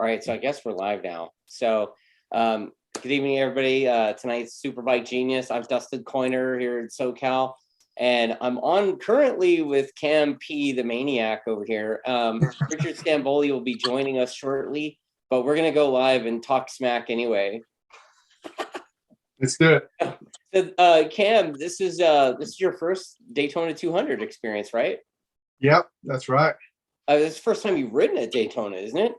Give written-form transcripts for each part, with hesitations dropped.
All right, so I guess we're live now. So, good evening, everybody. Tonight's Superbike Genius. I'm Dustin Coiner here in SoCal, and I'm on currently with Cam P, the maniac over here. Richard Stanboli will be joining us shortly, but we're gonna go live and talk smack anyway. Let's do it. So, Cam, this is your first Daytona 200 experience, right? Yep, that's right. This is the first time you've ridden at Daytona, isn't it?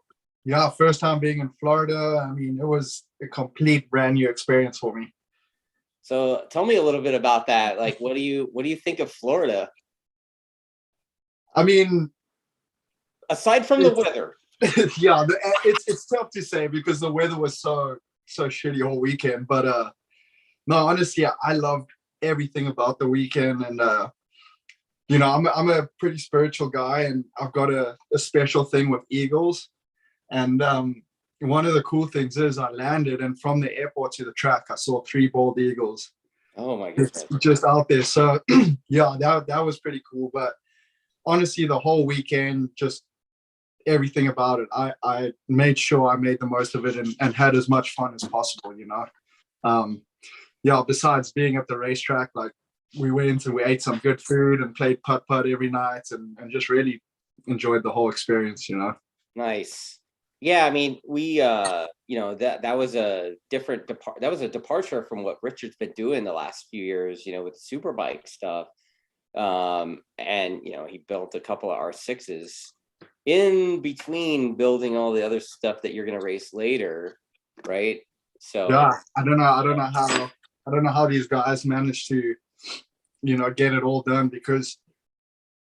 Yeah, first time being in Florida. I mean, it was a complete brand new experience for me. So tell me a little bit about that. Like, what do you think of Florida? I mean, aside from the weather. Yeah, it's tough to say because the weather was so shitty all weekend. But no, honestly, I loved everything about the weekend, and you know, I'm a pretty spiritual guy, and I've got a special thing with eagles. And one of the cool things is I landed, and from the airport to the track, I saw 3 bald eagles. Oh my goodness! Just out there. So yeah, that was pretty cool. But honestly, the whole weekend, just everything about it, I made sure I made the most of it and had as much fun as possible. You know, yeah. Besides being at the racetrack, like we ate some good food and played putt every night, and just really enjoyed the whole experience. You know. Nice. Yeah, I mean, we, you know, that was a different departure from what Richard's been doing the last few years, you know, with the Superbike stuff. And, you know, he built a couple of R6s in between building all the other stuff that you're going to race later, right? So yeah, I don't know how these guys managed to, you know, get it all done, because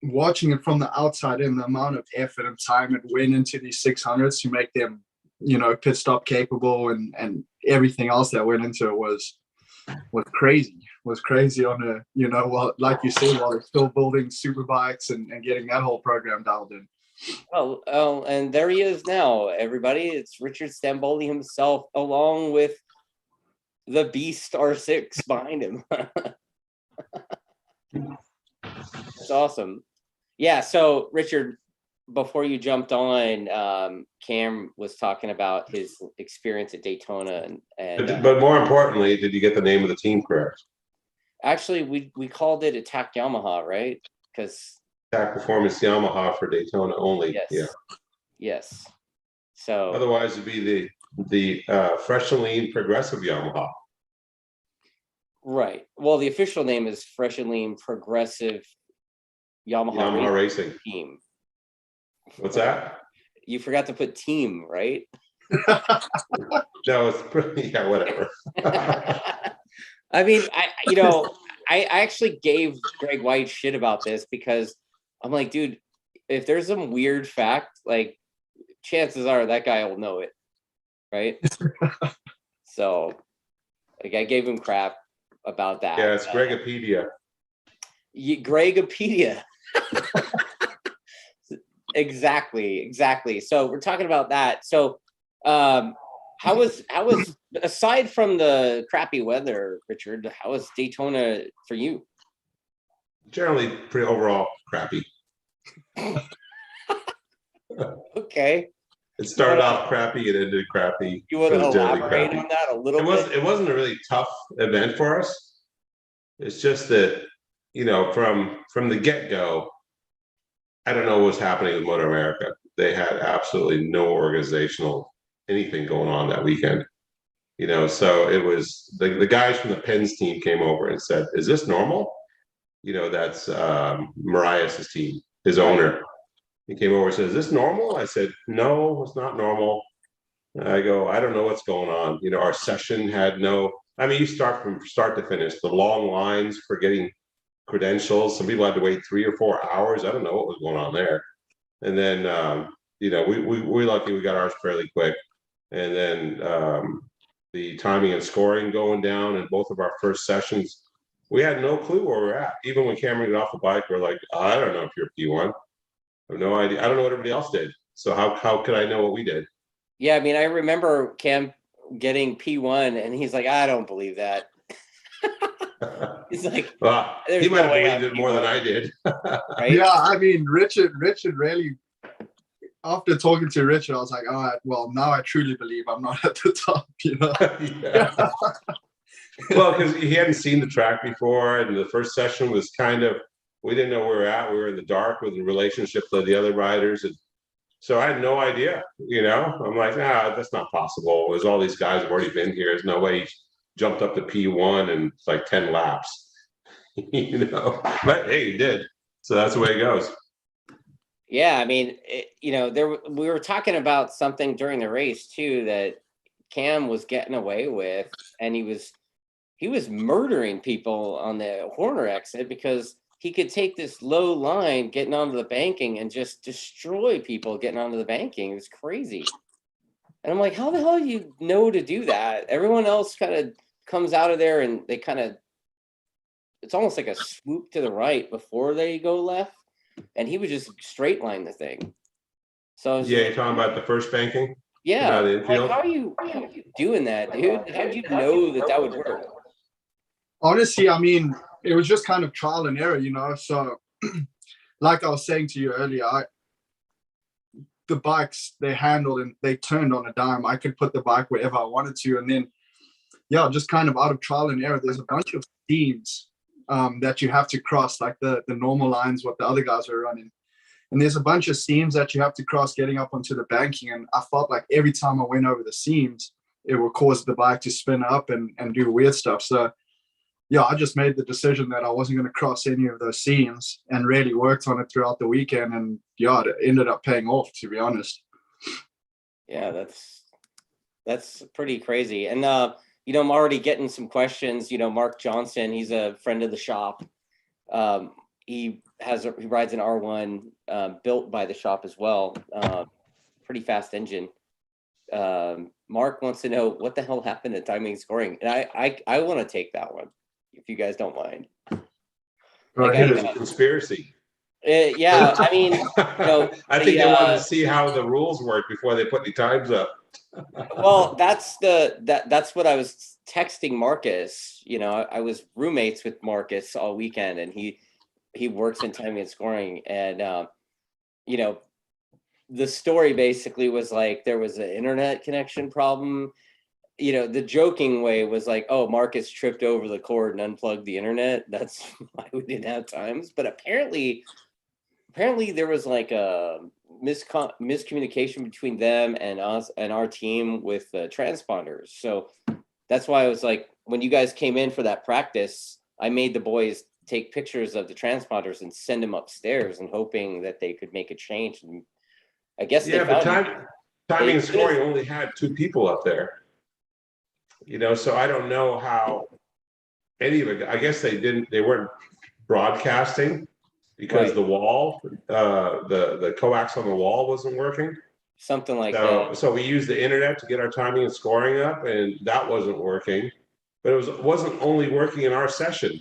watching it from the outside in, the amount of effort and time it went into these 600s to make them, you know, pit stop capable, and everything else that went into it was crazy on a, you know, well, like you said, while they're still building super bikes and getting that whole program dialed in. Oh, and there he is now, everybody. It's Richard Stanboli himself, along with the Beast R6 behind him. That's awesome. Yeah, so Richard, before you jumped on, Cam was talking about his experience at Daytona, and but more importantly, did you get the name of the team correct? Actually, we called it Attack Yamaha, right? Because Attack Performance Yamaha for Daytona only. Yes. Yeah. Yes. So otherwise, it'd be the Fresh and Lean Progressive Yamaha. Right. Well, the official name is Fresh and Lean Progressive Yamaha Racing Team. What's that? You forgot to put team, right? No, it's pretty, yeah, whatever. I mean, I actually gave Greg White shit about this, because I'm like, dude, if there's some weird fact, like, chances are that guy will know it, right? So, like, I gave him crap about that. Yeah, it's Gregopedia. Gregopedia. Exactly. So we're talking about that. So how was aside from the crappy weather, Richard, how was Daytona for you? Generally pretty overall crappy. Okay. It started off crappy, it ended crappy. You want to elaborate on that a little bit? It wasn't a really tough event for us. It's just that, you know, from the get-go, I don't know what was happening with MotoAmerica. They had absolutely no organizational anything going on that weekend. You know, so it was the guys from the Pens team came over and said, "Is this normal?" You know, that's Marias's team, his owner. He came over and said, "Is this normal?" I said, "No, it's not normal." I go, "I don't know what's going on." You know, our session had no, I mean, you start from start to finish, the long lines for getting credentials. Some people had to wait 3 or 4 hours. I don't know what was going on there. And then, you know, we're lucky we got ours fairly quick. And then the timing and scoring going down in both of our first sessions, we had no clue where we're at. Even when Cameron got off the bike, we're like, I don't know if you're P1. I have no idea. I don't know what everybody else did. So how could I know what we did? Yeah, I mean, I remember Cam getting P1, and he's like, I don't believe that. He's like, well, he might have believed it more than I did. Right? Yeah, I mean, Richard really after talking to Richard, I was like, all right, well, now I truly believe I'm not at the top, you know. Yeah. Well, because he hadn't seen the track before, and the first session was kind of, we didn't know where we were at. We were in the dark with the relationship to the other riders, and so I had no idea. You know, I'm like, nah, that's not possible. There's all these guys have already been here. There's no way he jumped up to P1 and it's like 10 laps. You know, but hey, he did. So that's the way it goes. Yeah, I mean, you know, we were talking about something during the race too that Cam was getting away with, and he was murdering people on the Horner exit because he could take this low line getting onto the banking and just destroy people getting onto the banking. It was crazy. And I'm like, how the hell do you know to do that? Everyone else kind of comes out of there and they kind of, it's almost like a swoop to the right before they go left. And he would just straight line the thing. So I was Yeah, you're talking about the first banking? yeah, The like infield? how are you doing that, dude? How'd you know that would work? Honestly, I mean, it was just kind of trial and error, you know. So, like I was saying to you earlier, the bikes they handled and they turned on a dime. I could put the bike wherever I wanted to, and then yeah, just kind of out of trial and error. There's a bunch of themes that you have to cross, like the normal lines, what the other guys are running. And there's a bunch of seams that you have to cross getting up onto the banking. And I felt like every time I went over the seams, it would cause the bike to spin up and do weird stuff. So yeah, I just made the decision that I wasn't going to cross any of those seams and really worked on it throughout the weekend. And yeah, it ended up paying off, to be honest. Yeah, that's pretty crazy. And you know, I'm already getting some questions. You know, Mark Johnson, he's a friend of the shop. He rides an R1 built by the shop as well. Pretty fast engine. Mark wants to know what the hell happened to timing and scoring, and I want to take that one if you guys don't mind. Right. It is a conspiracy. Yeah, I mean, you know, I think they wanted to see how the rules work before they put the times up. well, that's what I was texting Marcus. You know, I was roommates with Marcus all weekend, and he works in timing and scoring, and you know, the story basically was like there was an internet connection problem. You know, the joking way was like, oh, Marcus tripped over the cord and unplugged the internet. That's why we didn't have times. But apparently there was like a miscommunication between them and us and our team with the transponders. So that's why I was like, when you guys came in for that practice, I made the boys take pictures of the transponders and send them upstairs and hoping that they could make a change. And I guess yeah, but timing and scoring only had 2 people up there. You know, so I don't know how any of it. I guess they weren't broadcasting because the wall, the coax on the wall wasn't working. Something like that. So we used the internet to get our timing and scoring up, and that wasn't working. But it wasn't only working in our session.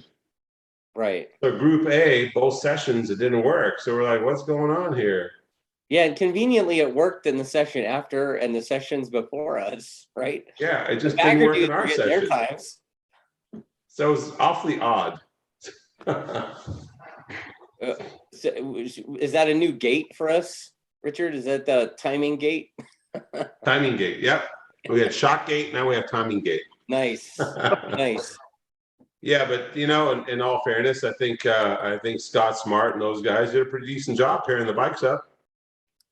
Right. So Group A, both sessions, it didn't work. So we're like, what's going on here? Yeah, and conveniently it worked in the session after and the sessions before us, right? Yeah, it just didn't work in our session. Their times. So it was awfully odd. So is that a new gate for us, Richard? Is that the timing gate? Timing gate, yep. We had shot gate, now we have timing gate. Nice, nice. Yeah, but you know, in all fairness, I think Scott Smart and those guys did a pretty decent job pairing the bikes up.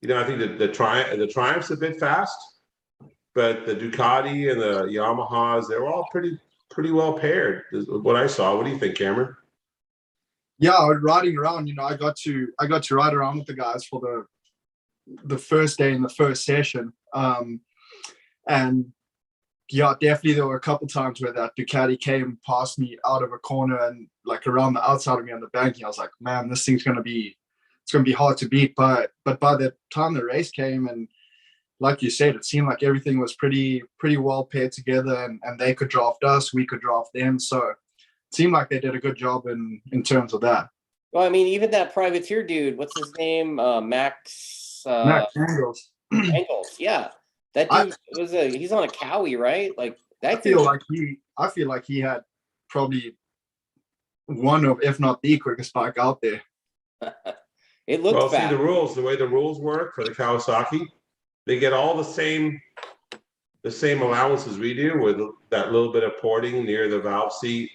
You know, I think the Triumph's a bit fast, but the Ducati and the Yamahas, they were all pretty well paired. Is what I saw. What do you think, Cameron? Yeah, riding around, you know, I got to ride around with the guys for the first day in the first session, and yeah, definitely there were a couple times where that Ducati came past me out of a corner and like around the outside of me on the banking. I was like, man, this thing's gonna be hard to beat. But by the time the race came, and like you said, it seemed like everything was pretty well paired together, and they could draft us, we could draft them. So it seemed like they did a good job in terms of that. Well, I mean, even that privateer dude, what's his name? Max Angles. Angles, yeah. That dude he's on a Cowie, right? Like that I feel like he had probably one of, if not the quickest bike out there. It looked Well, see, fast. the way the rules work for the Kawasaki, they get all the same allowances we do, with that little bit of porting near the valve seat,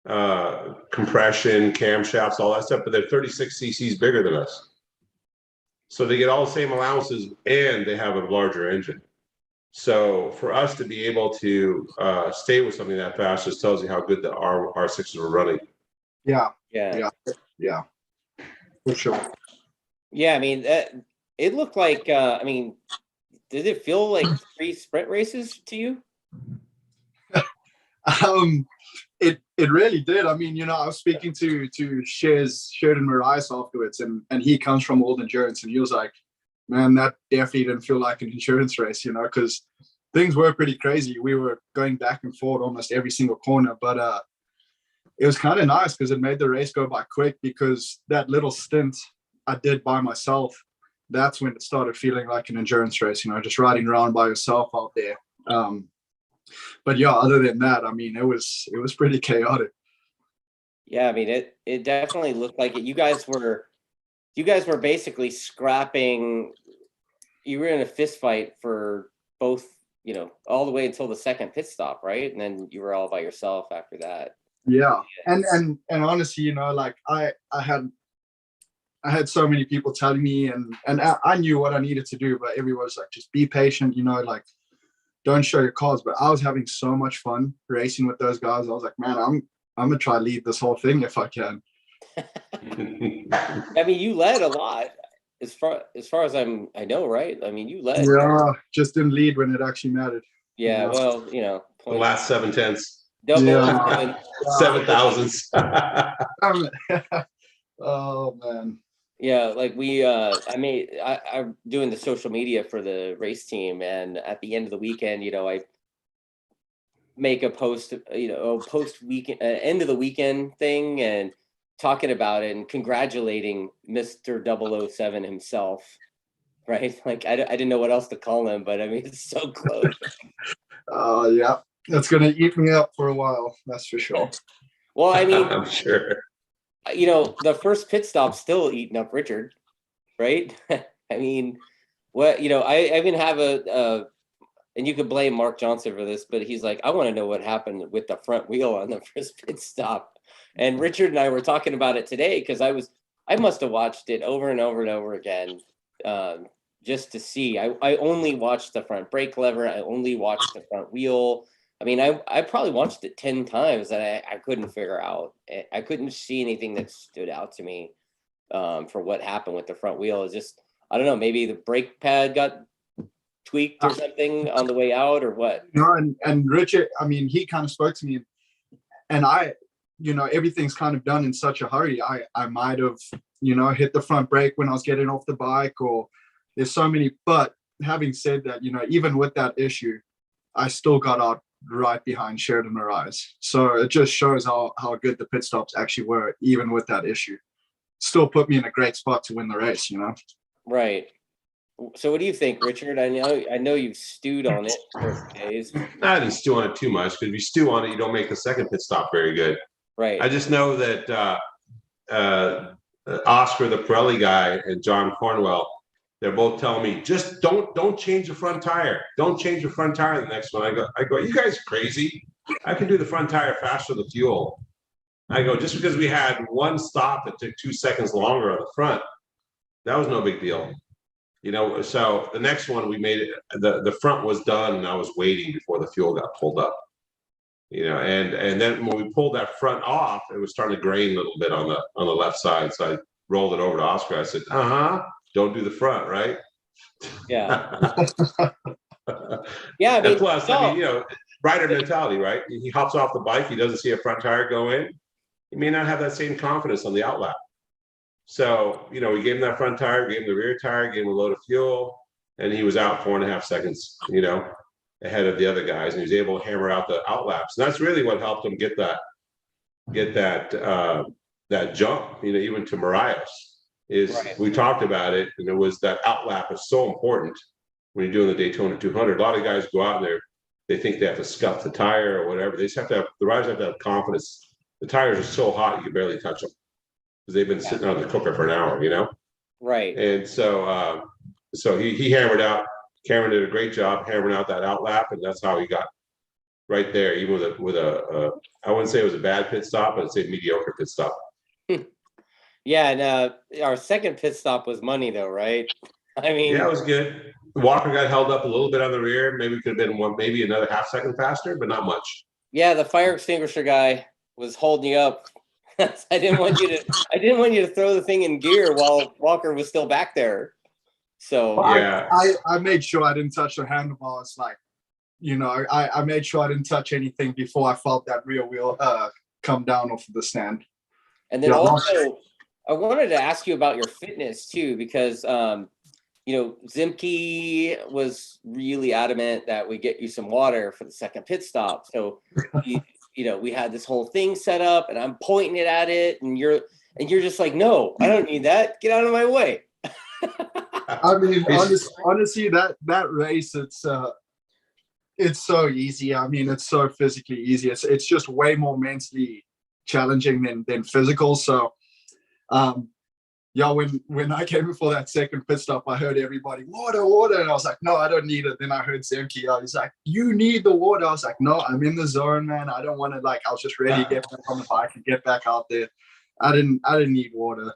compression, camshafts, all that stuff, but they're 36 cc's bigger than us. So they get all the same allowances, and they have a larger engine. So for us to be able to stay with something that fast just tells you how good the R6s were running. Yeah, Yeah. yeah, for sure. Yeah, I mean, it looked like, I mean, did it feel like 3 sprint races to you? It really did. I mean, I was speaking to Sheridan Moraes afterwards, and he comes from Old Endurance, and he was like, man, that definitely didn't feel like an endurance race, because things were pretty crazy. We were going back and forth almost every single corner, but it was kind of nice because it made the race go by quick, because that little stint I did by myself, that's when it started feeling like an endurance race, just riding around by yourself out there. But yeah, other than that, I mean, it was pretty chaotic. Yeah, I mean, it definitely looked like it. You guys were basically scrapping. You were in a fist fight for both, all the way until the second pit stop, right? And then you were all by yourself after that. Yeah, and honestly, like I had so many people telling me, and I knew what I needed to do, but everyone was like, just be patient, like don't show your cards. But I was having so much fun racing with those guys. I was like, man, I'm gonna try to lead this whole thing if I can. I mean, you led a lot, as far as I know, right? I mean, you led. Yeah, just didn't lead when it actually mattered. Yeah, well, The last 7/10. double Yeah. 7,000s. Oh man. Yeah, like I'm doing the social media for the race team, and at the end of the weekend, I make a post, post weekend, end of the weekend thing, and talking about it and congratulating Mr. 007 himself, right? Like I didn't know what else to call him, but I mean, it's so close. Yeah, that's gonna eat me up for a while, that's for sure. Well, I mean, I'm sure. The first pit stop's still eating up Richard, right? I mean, what, I even have and you could blame Mark Johnson for this, but he's like, I want to know what happened with the front wheel on the first pit stop. And Richard and I were talking about it today, because I must have watched it over and over and over again, just to see. I only watched the front brake lever. I only watched the front wheel. I mean, I probably watched it 10 times, and I couldn't figure out. I couldn't see anything that stood out to me for what happened with the front wheel. It's just, I don't know, maybe the brake pad got tweaked or something on the way out, or what? And Richard, I mean, he kind of spoke to me, and I, everything's kind of done in such a hurry. I might have, hit the front brake when I was getting off the bike, or there's so many. But having said that, even with that issue, I still got out right behind Sheridan Moraes. So it just shows how good the pit stops actually were, even with that issue. Still put me in a great spot to win the race, Right. So what do you think, Richard? I know you've stewed on it for a few days. I didn't stew on it too much, because if you stew on it, you don't make the second pit stop very good. Right. I just know that Oscar, the Pirelli guy, and John Cornwell, they're both telling me, just don't change the front tire. Don't change the front tire the next one. I go, you guys crazy? I can do the front tire faster than the fuel. I go, just because we had one stop that took 2 seconds longer on the front, that was no big deal. So the next one we made it, the front was done, and I was waiting before the fuel got pulled up. And then when we pulled that front off, it was starting to grain a little bit on the left side. So I rolled it over to Oscar. I said, don't do the front, right? Yeah. Yeah. I mean, and plus, rider mentality, right? He hops off the bike, he doesn't see a front tire go in. He may not have that same confidence on the outlap. So, we gave him that front tire, gave him the rear tire, gave him a load of fuel, and he was out 4.5 seconds, ahead of the other guys, and he was able to hammer out the outlaps. And that's really what helped him get that jump, even to Marias. Right. We talked about it, and it was that outlap is so important when you're doing the Daytona 200. A lot of guys go out there, they think they have to scuff the tire or whatever. They just have to have, the riders have to have confidence. The tires are so hot you can barely touch them, because they've been sitting on the cooker for an hour, Right. And so so he hammered out. Cameron did a great job hammering out that outlap, and that's how he got right there, even with a I wouldn't say it was a bad pit stop, but I'd say mediocre pit stop. Yeah, and our second pit stop was money though, right? I mean, Yeah, it was good. Walker got held up a little bit on the rear. Maybe could have been maybe another half second faster, but not much. yeah, the fire extinguisher guy was holding you up. I didn't want you to throw the thing in gear while Walker was still back there. So yeah, I made sure I didn't touch the handlebars. Like, I made sure I didn't touch anything before I felt that rear wheel come down off of the stand. and then also I wanted to ask you about your fitness too, because Zimke was really adamant that we get you some water for the second pit stop. So we had this whole thing set up, and I'm pointing it at it, and you're just like, no, I don't need that. Get out of my way. I mean, honestly, that race, it's so easy. I mean, it's so physically easy. It's just way more mentally challenging than physical. So, when I came before that second pit stop, I heard everybody, water, and I was like, no, I don't need it. Then I heard Zemke, he's like, you need the water. I was like, no, I'm in the zone, man. I don't want to, I was just ready to get back on the bike and get back out there. I didn't need water.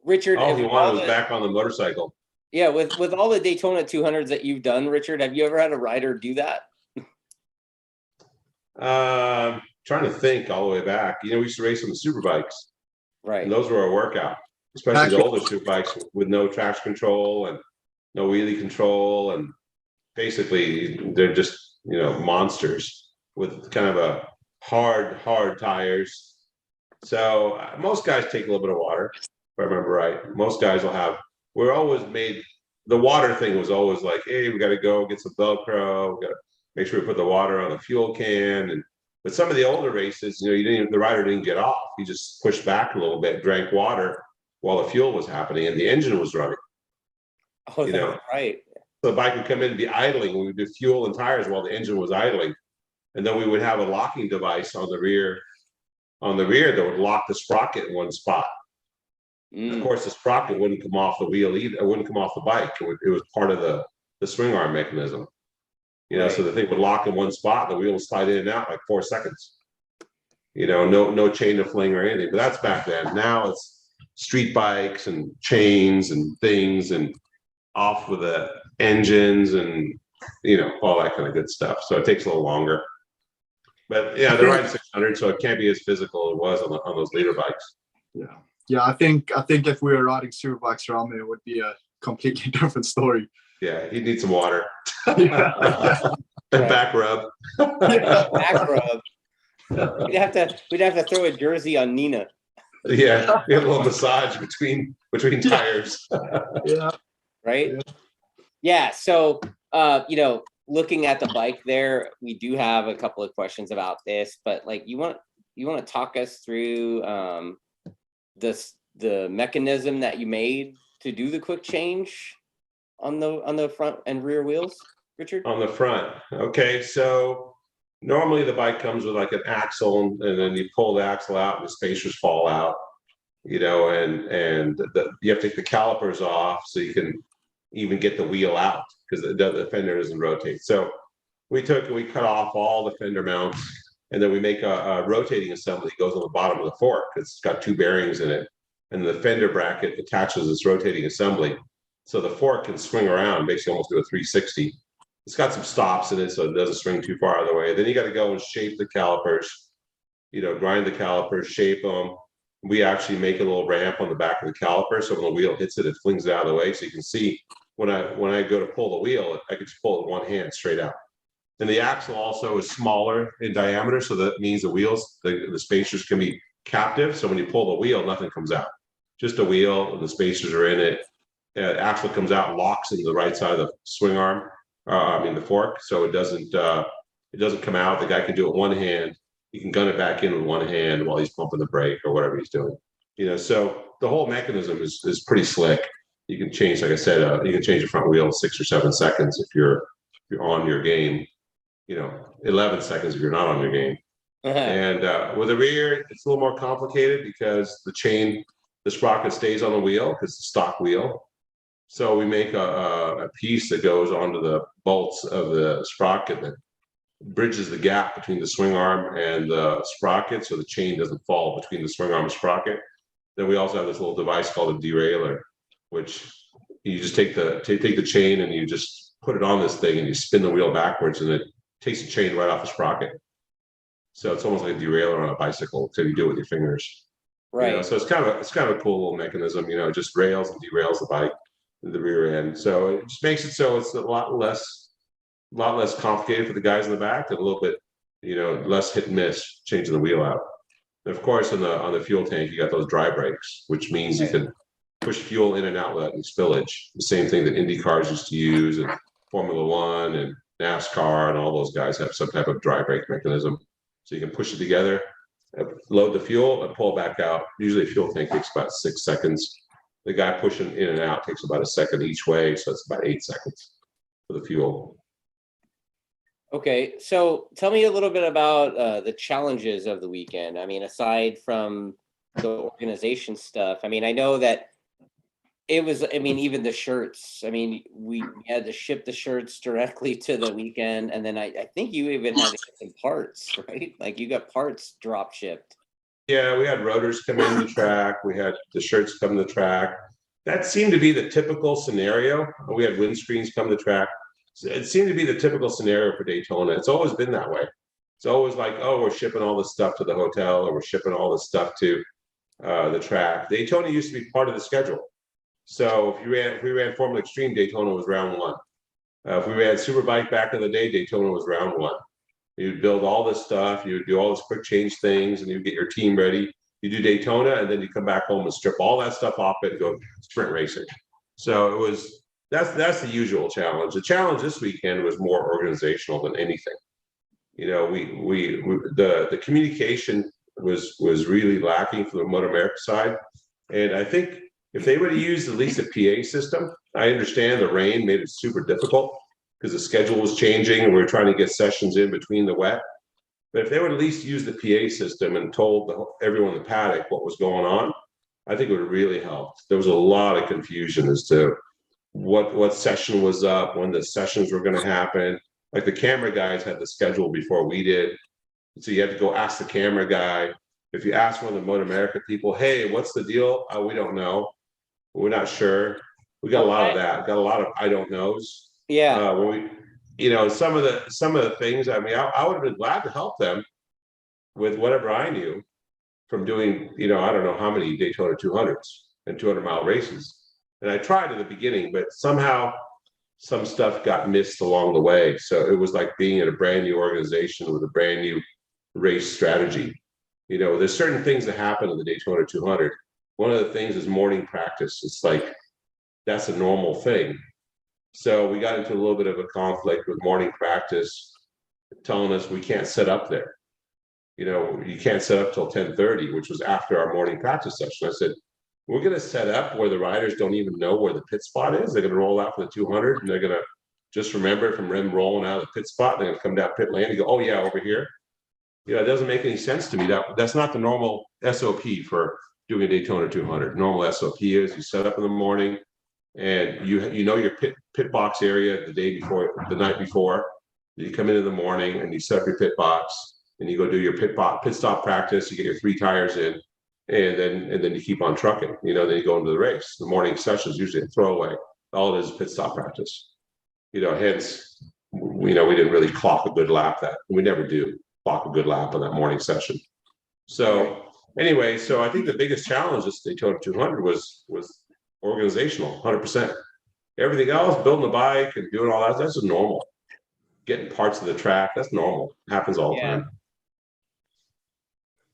Richard, all he wanted was back on the motorcycle. Yeah, with all the Daytona 200s that you've done, Richard, have you ever had a rider do that? Trying to think all the way back. We used to race on the Superbikes. Right. And those were a workout, especially the older Superbikes with no traction control and no wheelie control. And basically, they're just, monsters with kind of a hard tires. So most guys take a little bit of water, if I remember right. Most guys will have, we're always made, the water thing was always like, hey, we got to go get some Velcro. We got to make sure we put the water on the fuel can. But some of the older races, the rider didn't get off. He just pushed back a little bit, drank water while the fuel was happening and the engine was running. Oh, that's right. So the bike would come in and be idling. We would do fuel and tires while the engine was idling. And then we would have a locking device on the rear that would lock the sprocket in one spot. Of course, the sprocket wouldn't come off the wheel either. It wouldn't come off the bike. It was part of the swing arm mechanism. Right. So the thing would lock in one spot, the wheel would slide in and out like 4 seconds. No chain to fling or anything. But that's back then. Now it's street bikes and chains and things and off with the engines and all that kind of good stuff. So it takes a little longer. But yeah, they're riding 600, so it can't be as physical as it was on those leader bikes. Yeah. I think if we were riding Superbikes around there, it would be a completely different story. Yeah, he'd need some water. Back rub. Back rub. We'd have to throw a jersey on Nina. Yeah, a little massage between tires. Yeah. Right. Yeah. So looking at the bike there, we do have a couple of questions about this, but you want to talk us through the mechanism that you made to do the quick change on the front and rear wheels, Richard? On the front. Okay, so normally the bike comes with an axle, and then you pull the axle out and the spacers fall out, and you have to take the calipers off so you can even get the wheel out because the fender doesn't rotate. So we cut off all the fender mounts, and then we make a rotating assembly that goes on the bottom of the fork. It's got 2 bearings in it, and the fender bracket attaches this rotating assembly. So the fork can swing around, basically almost do a 360. It's got some stops in it, so it doesn't swing too far out of the way. Then you got to go and shape the calipers, grind the calipers, shape them. We actually make a little ramp on the back of the caliper, so when the wheel hits it, it flings it out of the way. So you can see when I go to pull the wheel, I can just pull it with one hand straight out. And the axle also is smaller in diameter, so that means the wheels, the spacers can be captive. So when you pull the wheel, nothing comes out. Just a wheel, and the spacers are in it. Axle comes out and locks into the right side of the swing arm, the fork, so it doesn't come out. The guy can do it one hand. He can gun it back in with one hand while he's pumping the brake or whatever he's doing. So the whole mechanism is pretty slick. You can change, like I said, you can change the front wheel in 6 or 7 seconds if you're on your game. 11 seconds if you're not on your game. And with the rear, it's a little more complicated because the chain the sprocket stays on the wheel because it's a stock wheel. So we make a piece that goes onto the bolts of the sprocket that bridges the gap between the swing arm and the sprocket, so the chain doesn't fall between the swing arm and sprocket. Then we also have this little device called a derailleur, which you just take the chain and you just put it on this thing and you spin the wheel backwards and it takes the chain right off the sprocket. So it's almost like a derailleur on a bicycle, except you do it with your fingers. Right. You know, so it's kind of a cool little mechanism. You know, it just rails and derails the bike, the rear end. So it just makes it so it's a lot less complicated for the guys in the back, and a little bit, you know, less hit and miss changing the wheel out. And of course, on the fuel tank, you got those dry brakes, which means you can push fuel in and out without any spillage. The same thing that Indy cars used to use, and Formula One and NASCAR and all those guys have some type of dry brake mechanism. So you can push it together, load the fuel, and pull back out. Usually a fuel tank takes about 6 seconds. The guy pushing in and out takes about a second each way, so it's about 8 seconds for the fuel. Okay, so tell me a little bit about the challenges of the weekend. I mean, aside from the organization stuff, I mean, I know that it was, I mean, even the shirts, I mean, we had to ship the shirts directly to the weekend. And then I think you even had to get some parts, right? Like you got parts drop shipped. Yeah, we had rotors come in the track. We had the shirts come to the track. That seemed to be the typical scenario. We had windscreens come to the track. So it seemed to be the typical scenario for Daytona. It's always been that way. It's always like, oh, we're shipping all this stuff to the hotel, or we're shipping all this stuff to the track. Daytona used to be part of the schedule. So if we ran Formula Extreme, Daytona was round one. If we ran Superbike back in the day, Daytona was round one. You'd build all this stuff, you'd do all this quick change things, and you'd get your team ready. You do Daytona, and then you come back home and strip all that stuff off it and go sprint racing. So it was that's the usual challenge. The challenge this weekend was more organizational than anything. You know, the communication was really lacking from the MotoAmerica side, and I think if they would have used at least a PA system, I understand the rain made it super difficult because the schedule was changing and we were trying to get sessions in between the wet. But if they would at least use the PA system and told everyone in the paddock what was going on, I think it would have really helped. There was a lot of confusion as to what session was up, when the sessions were going to happen. Like the camera guys had the schedule before we did. So you had to go ask the camera guy. If you ask one of the MotoAmerica people, hey, what's the deal? We don't know. We're not sure. We got a lot of that. Got a lot of I don't knows. Yeah. When we, you know, some of the things. I mean, I would have been glad to help them with whatever I knew from doing. You know, I don't know how many Daytona 200s and 200-mile races. And I tried at the beginning, but somehow some stuff got missed along the way. So it was like being in a brand new organization with a brand new race strategy. You know, there's certain things that happen in the Daytona 200. One of the things is morning practice. It's like, that's a normal thing. So we got into a little bit of a conflict with morning practice, telling us we can't set up there. You know, you can't set up till 10:30, which was after our morning practice session. I said, we're going to set up where the riders don't even know where the pit spot is. They're going to roll out for the 200 and they're going to just remember it from them rolling out of the pit spot. They're going to come down pit lane and go, oh yeah, over here. You know, it doesn't make any sense to me. That's not the normal SOP for doing a Daytona 200. Normal SOP is you set up in the morning and you know your pit box area the night before. You come in the morning and you set up your pit box and you go do your pit stop practice. You get your 3 tires in, and then you keep on trucking. You know, then you go into the race. The morning session is usually a throwaway. All it is pit stop practice. You know, hence, you know, we didn't really clock a good lap we never do clock a good lap on that morning session. So anyway, so I think the biggest challenge this Daytona 200 was organizational, 100%. Everything else, building the bike and doing all that, that's just normal. Getting parts of the track, that's normal. It happens all the time.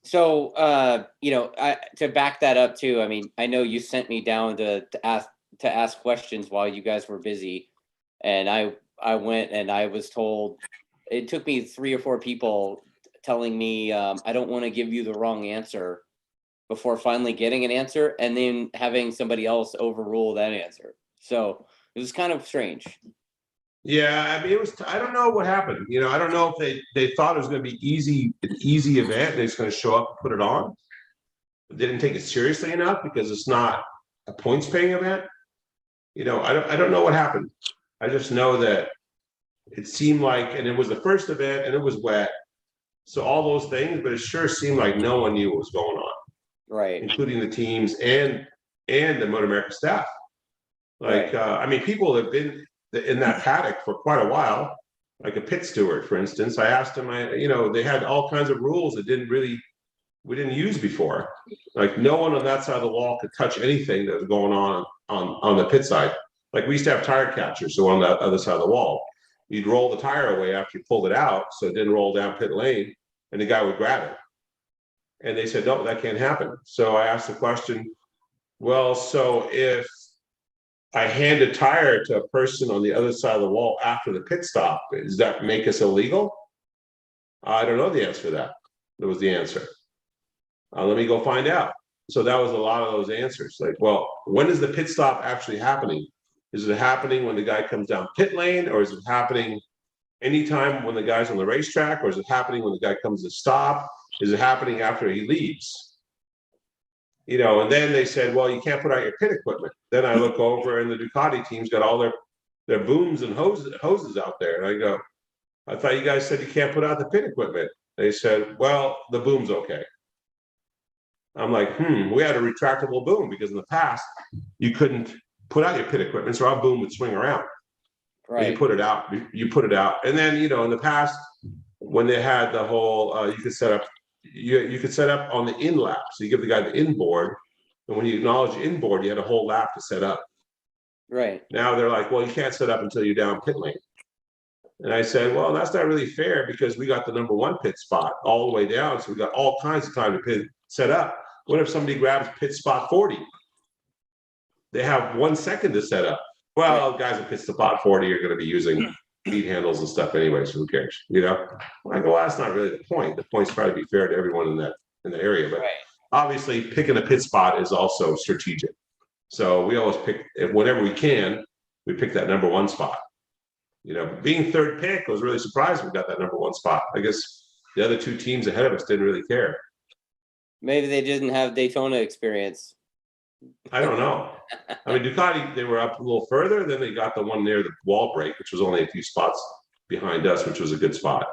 So, you know, to back that up too, I mean, I know you sent me down to ask questions while you guys were busy, and I went and I was told, it took me 3 or 4 people telling me I don't want to give you the wrong answer before finally getting an answer, and then having somebody else overrule that answer. So it was kind of strange. Yeah, I mean, I don't know what happened. You know, I don't know if they thought it was going to be an easy event. They're just going to show up and put it on. didn't take it seriously enough because it's not a points paying event. You know, I don't know what happened. I just know that it seemed like, and it was the first event and it was wet. So all those things, but it sure seemed like no one knew what was going on, Right. including the teams and the MotoAmerica staff. Like, Right. I mean, people have been in that paddock for quite a while, like a pit steward, for instance. I asked him, you know, they had all kinds of rules that we didn't use before. Like no one on that side of the wall could touch anything that was going on the pit side. Like we used to have tire catchers, so on the other side of the wall, you'd roll the tire away after you pulled it out, so it didn't roll down pit lane, and the guy would grab it. And they said, no, that can't happen. So I asked the question, well, so if I hand a tire to a person on the other side of the wall after the pit stop, does that make us illegal? I don't know the answer to that. That was the answer. Let me go find out. So that was a lot of those answers. Like, well, when is the pit stop actually happening? Is it happening when the guy comes down pit lane, or is it happening anytime when the guy's on the racetrack, or is it happening when the guy comes to stop? Is it happening after he leaves? You know, and then they said, well, you can't put out your pit equipment. Then I look over and the Ducati team's got all their booms and hoses out there. And I go, I thought you guys said you can't put out the pit equipment. They said, well, the boom's okay. I'm like, we had a retractable boom because in the past you couldn't put out your pit equipment, so our boom would swing around. Right. You put it out, and then you know in the past when they had the whole, you could set up on the in lap, so you give the guy the inboard, and when you acknowledge inboard, you had a whole lap to set up. Right. Now they're like, well, you can't set up until you're down pit lane. And I said, well, that's not really fair because we got the number one pit spot all the way down, so we got all kinds of time to set up. What if somebody grabs pit spot 40? They have 1 second to set up. Well, guys at pit spot 40 are going to be using feed handles and stuff anyway, so who cares? You know? I go, well, that's not really the point. The point's try to be fair to everyone in the area. But obviously, picking a pit spot is also strategic. So we always pick, whenever we can, we pick that number one spot. You know, being third pick, I was really surprised we got that number one spot. I guess the other two teams ahead of us didn't really care. Maybe they didn't have Daytona experience. I don't know. I mean, Ducati, they were up a little further, then they got the one near the wall break, which was only a few spots behind us, which was a good spot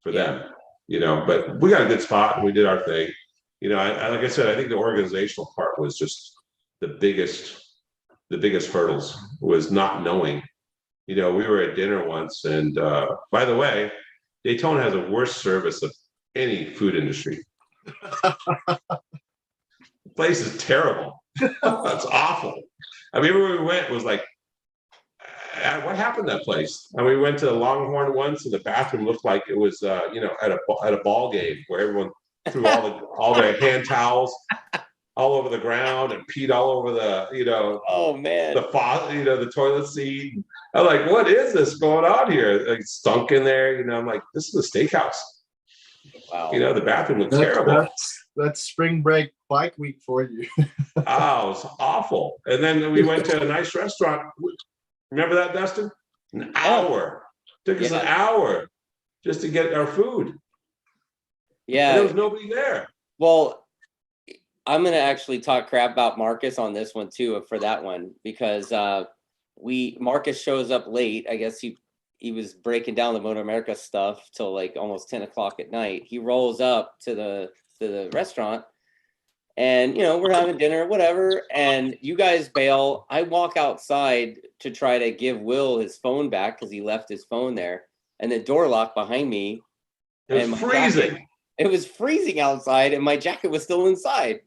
for them. You know, but we got a good spot and we did our thing. You know, like I said, I think the organizational part was just the biggest hurdles was not knowing. You know, we were at dinner once, and by the way, Daytona has a worse service of any food industry. The place is terrible. That's awful. I mean, where we went was like, what happened to that place? And we went to the Longhorn once, and the bathroom looked like it was, you know, at a ball game where everyone threw all their hand towels all over the ground and peed all over the, you know, oh man, the toilet seat. I'm like, what is this going on here? Like stunk in there, you know. I'm like, this is a steakhouse. Wow. You know, the bathroom looked terrible. That's spring break bike week for you. Oh, it was awful. And then we went to a nice restaurant. Remember that, Dustin? An hour. Took us an hour just to get our food. Yeah. And there was nobody there. Well, I'm going to actually talk crap about Marcus on this one too, for that one, because Marcus shows up late. I guess he was breaking down the MotoAmerica stuff till like almost 10 o'clock at night. He rolls up to the restaurant, and you know, we're having dinner, whatever, and you guys bail. I walk outside to try to give Will his phone back because he left his phone there, and the door locked behind me. It was freezing. It was freezing outside, and my jacket was still inside.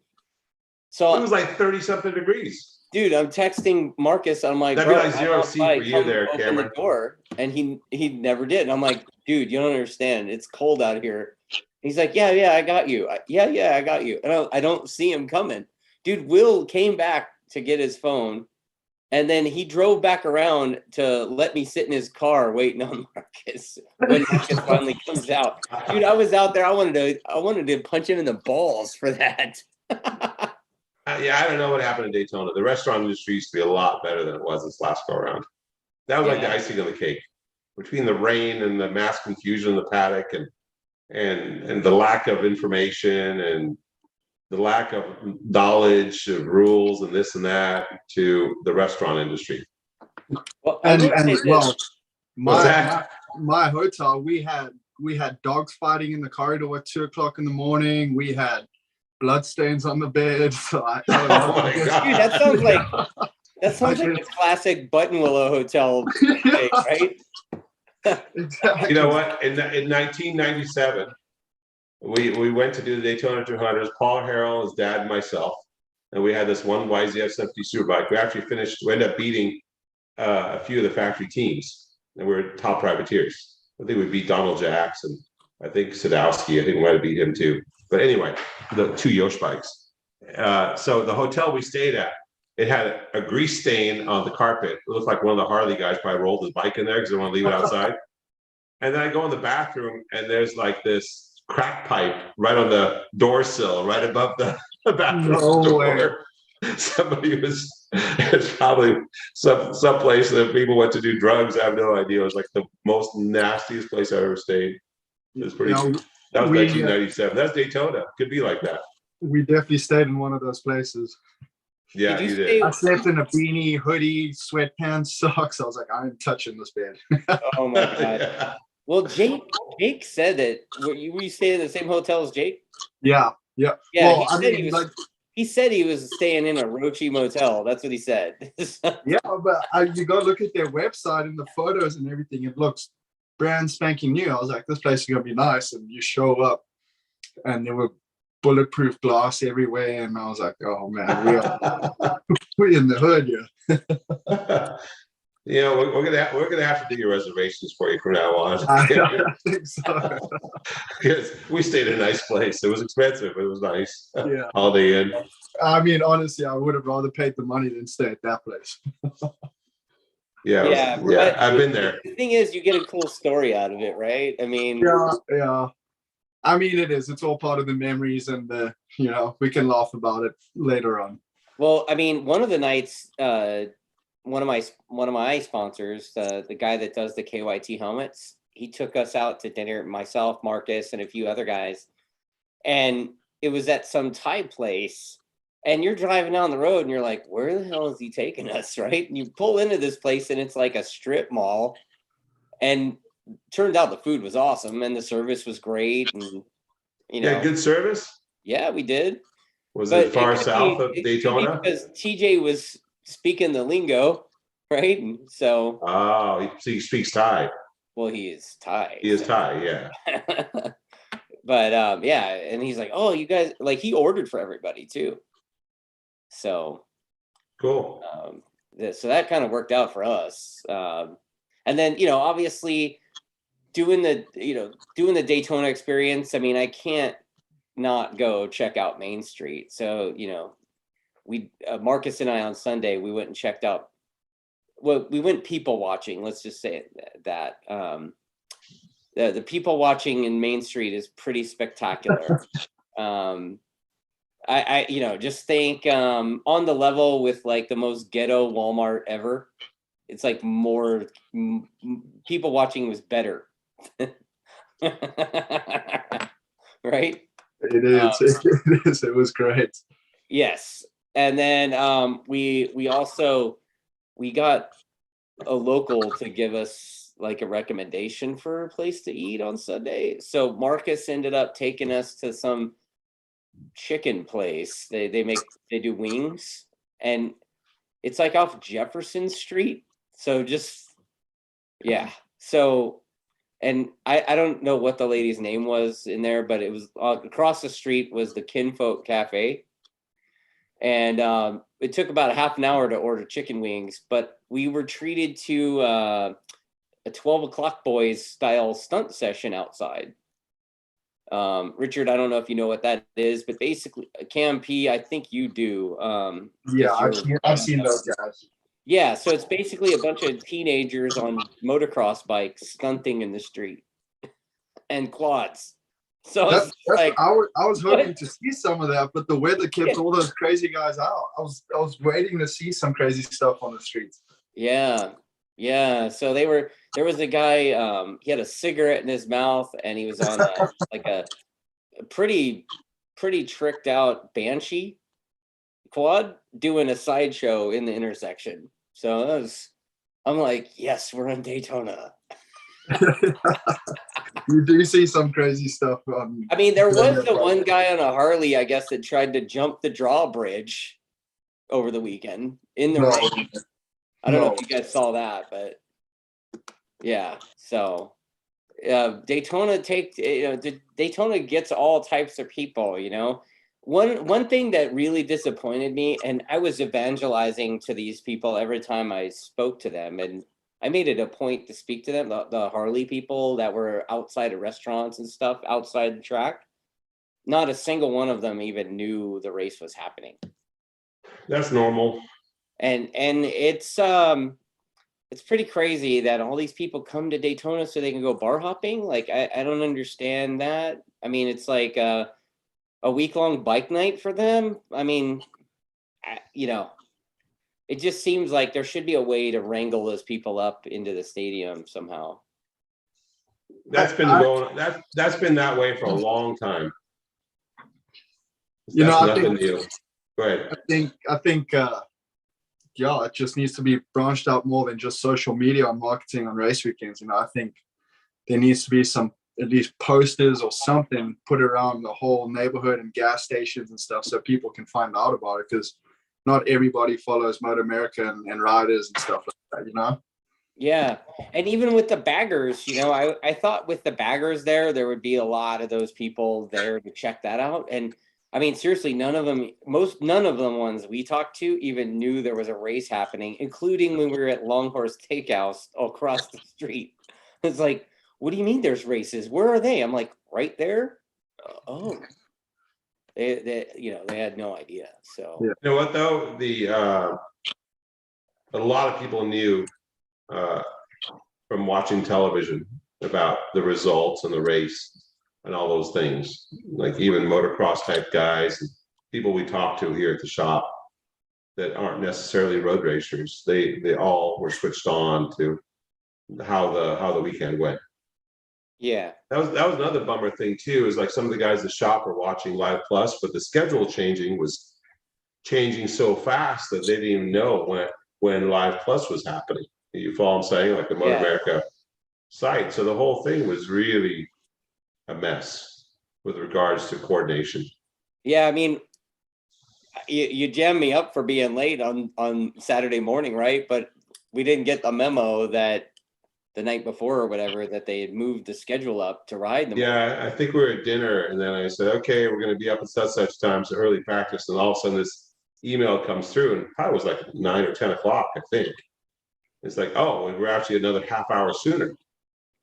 So it was like 30-something degrees. Dude, I'm texting Marcus. I'm like, that'd be like 0 C for you there, open Cameron. The door, and he never did. And I'm like, dude, you don't understand. It's cold out here. He's like, yeah, I got you. Yeah, I got you. And I don't see him coming. Dude, Will came back to get his phone, and then he drove back around to let me sit in his car waiting on Marcus when Marcus finally comes out. Dude, I was out there. I wanted to punch him in the balls for that. Yeah, I don't know what happened in Daytona. The restaurant industry used to be a lot better than it was this last go around. That was like the icing on the cake. Between the rain and the mass confusion in the paddock and the lack of information and the lack of knowledge of rules and this and that to the restaurant industry. Well, And this. my hotel, we had dogs fighting in the corridor at 2 o'clock in the morning. We had bloodstains on the bed. So I don't know. Oh my God. Dude, that sounds like a classic Buttonwillow hotel thing, right? Exactly. You know what? In 1997, we went to do the Daytona 200s. Paul Harrell, his dad, and myself, and we had this one YZF-70 Superbike. We actually finished. We ended up beating a few of the factory teams, and we were top privateers. I think we beat Donald Jackson. I think Sadowski. I think we might have beat him too. But anyway, the two Yosh bikes. So the hotel we stayed at, it had a grease stain on the carpet. It looked like one of the Harley guys probably rolled his bike in there because they want to leave it outside. And then I go in the bathroom, and there's like this crack pipe right on the door sill, right above the bathroom door. Somebody it's probably some place that people went to do drugs. I have no idea. It was like the most nastiest place I ever stayed. It was pretty. That was 1997. That's Daytona. Could be like that. We definitely stayed in one of those places. Yeah, you did. I slept in a beanie, hoodie, sweatpants, socks. I was like, I ain't touching this bed. Oh my God. Yeah. Well, Jake said that. Were you staying in the same hotel as Jake? Yeah. Yeah. Well, he said he was staying in a Rochi motel. That's what he said. Yeah, but you go look at their website and the photos and everything. It looks brand spanking new. I was like, this place is gonna be nice. And you show up, and there were bulletproof glass everywhere, and I was like, oh man, we're in the hood here. You know, we're gonna have to do your reservations for you from now on. I think so. Because we stayed in a nice place. It was expensive, but it was nice. Yeah. Holiday Inn. I mean, honestly, I would have rather paid the money than stay at that place. Yeah, I've been there. The thing is, you get a cool story out of it, right? I mean, yeah. I mean, it is. It's all part of the memories, and we can laugh about it later on. Well, I mean, one of the nights, one of my sponsors, the guy that does the KYT helmets, he took us out to dinner, myself, Marcus, and a few other guys, and it was at some Thai place. And you're driving down the road, and you're like, "Where the hell is he taking us?" Right? And you pull into this place, and it's like a strip mall, and turned out the food was awesome, and the service was great, and good service. Yeah, we did. Was it far south of Daytona? Because TJ was speaking the lingo, right? And so. Oh, he speaks Thai. Well, he is Thai. He is Thai, yeah. But yeah, and he's like, "Oh, you guys," like he ordered for everybody too. So cool. So that kind of worked out for us. And then obviously doing the Daytona experience. I mean, I can't not go check out Main Street. So we Marcus and I on Sunday we went and checked out. Well, we went people watching. Let's just say that the people watching in Main Street is pretty spectacular. I just think on the level with like the most ghetto Walmart ever. It's like more people watching was better. Right? It is. It is. It was great. Yes. And then we got a local to give us like a recommendation for a place to eat on Sunday. So Marcus ended up taking us to some chicken place. They do wings, and it's like off Jefferson Street. So and I don't know what the lady's name was in there, but it was across the street was the Kinfolk Cafe. And it took about a half an hour to order chicken wings, but we were treated to a 12 o'clock boys style stunt session outside. Richard, I don't know if you know what that is, but basically KMP, I think you do. Yeah, I've seen those guys. Yeah, so it's basically a bunch of teenagers on motocross bikes stunting in the street and quads. So that's like I was hoping to see some of that, but the weather kept all those crazy guys out. I was waiting to see some crazy stuff on the streets. Yeah. So there was a guy, he had a cigarette in his mouth, and he was on a pretty pretty tricked out Banshee quad doing a sideshow in the intersection. So I'm like, yes, we're on Daytona. You do see some crazy stuff on. I mean, there was the one guy on a Harley, I guess, that tried to jump the drawbridge over the weekend in the rain. I don't know if you guys saw that, but yeah. So Daytona Daytona gets all types of people. One thing that really disappointed me, and I was evangelizing to these people every time I spoke to them, and I made it a point to speak to them, the Harley people that were outside of restaurants and stuff outside the track. Not a single one of them even knew the race was happening. That's normal. And it's pretty crazy that all these people come to Daytona so they can go bar hopping. Like, I don't understand that. I mean, it's like a week-long bike night for them. I mean, it just seems like there should be a way to wrangle those people up into the stadium somehow. That's been that's been that way for a long time. I think, new. Go ahead. I think it just needs to be branched out more than just social media and marketing on race weekends. I think there needs to be some, at least posters or something put around the whole neighborhood and gas stations and stuff so people can find out about it, because not everybody follows MotoAmerica and riders and stuff like that, Yeah. And even with the baggers, I thought with the baggers there would be a lot of those people there to check that out. And I mean, seriously, none of them ones we talked to even knew there was a race happening, including when we were at Longhorse Takehouse across the street. It's like, what do you mean there's races? Where are they? I'm like, right there. Oh, they had no idea. So you know what though, a lot of people knew from watching television about the results and the race and all those things, like even motocross type guys and people we talk to here at the shop that aren't necessarily road racers. They all were switched on to how the weekend went. Yeah, that was another bummer thing too, is like some of the guys at the shop were watching Live Plus, but the schedule was changing so fast that they didn't even know when Live Plus was happening. You follow what I'm saying? Like the MotoAmerica site. So the whole thing was really a mess with regards to coordination. Yeah, I mean, you jammed me up for being late on Saturday morning, right? But we didn't get the memo that the night before or whatever that they had moved the schedule up to ride them. Yeah, I think we were at dinner, and then I said, okay, we're going to be up at such time, so early practice, and all of a sudden this email comes through, and probably was like 9 or 10 o'clock, I think. It's like, oh, and we're actually another half hour sooner.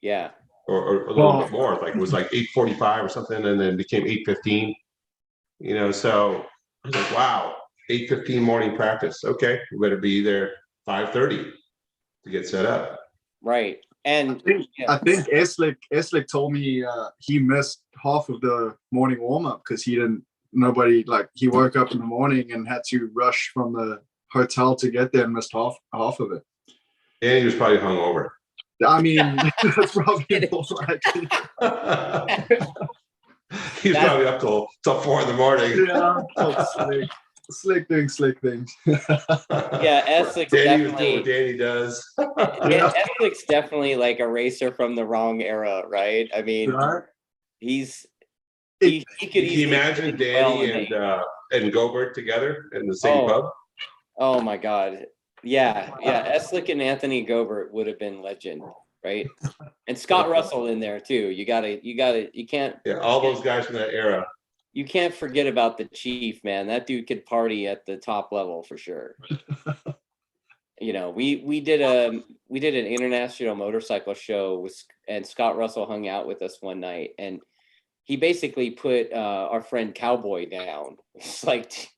Yeah. Or a little bit more. Like it was like 8:45 or something, and then became 8:15. So I was like, wow, 8:15 morning practice. Okay, we better be there 5:30 to get set up. Right. And I think Eslick told me he missed half of the morning warm up because he woke up in the morning and had to rush from the hotel to get there and missed half of it. And he was probably hungover. I mean, that's probably more likely. He's probably up till 4 in the morning. Yeah, slick doing slick things. Yeah, Eslick's Danny definitely was doing what Danny does. Eslick's definitely like a racer from the wrong era, right? I mean, he could Can you imagine Danny and Gobert together in the same pub? Oh my God. Yeah. Eslick and Anthony Gobert would have been legend, right? And Scott Russell in there too. You can't. Yeah, all those guys from that era. You can't forget about the Chief, man. That dude could party at the top level for sure. We did an international motorcycle show and Scott Russell hung out with us one night, and he basically put our friend Cowboy down. It's like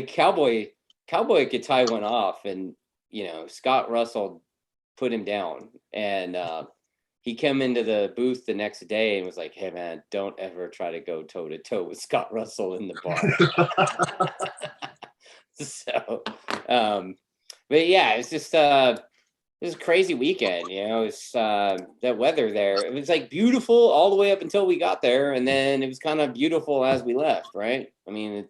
Cowboy could tie one off, and Scott Russell put him down, and he came into the booth the next day and was like, "Hey man, don't ever try to go toe to toe with Scott Russell in the bar." So, but yeah, it's just was a crazy weekend, you know. It's that weather there. It was like beautiful all the way up until we got there, and then it was kind of beautiful as we left, right? I mean,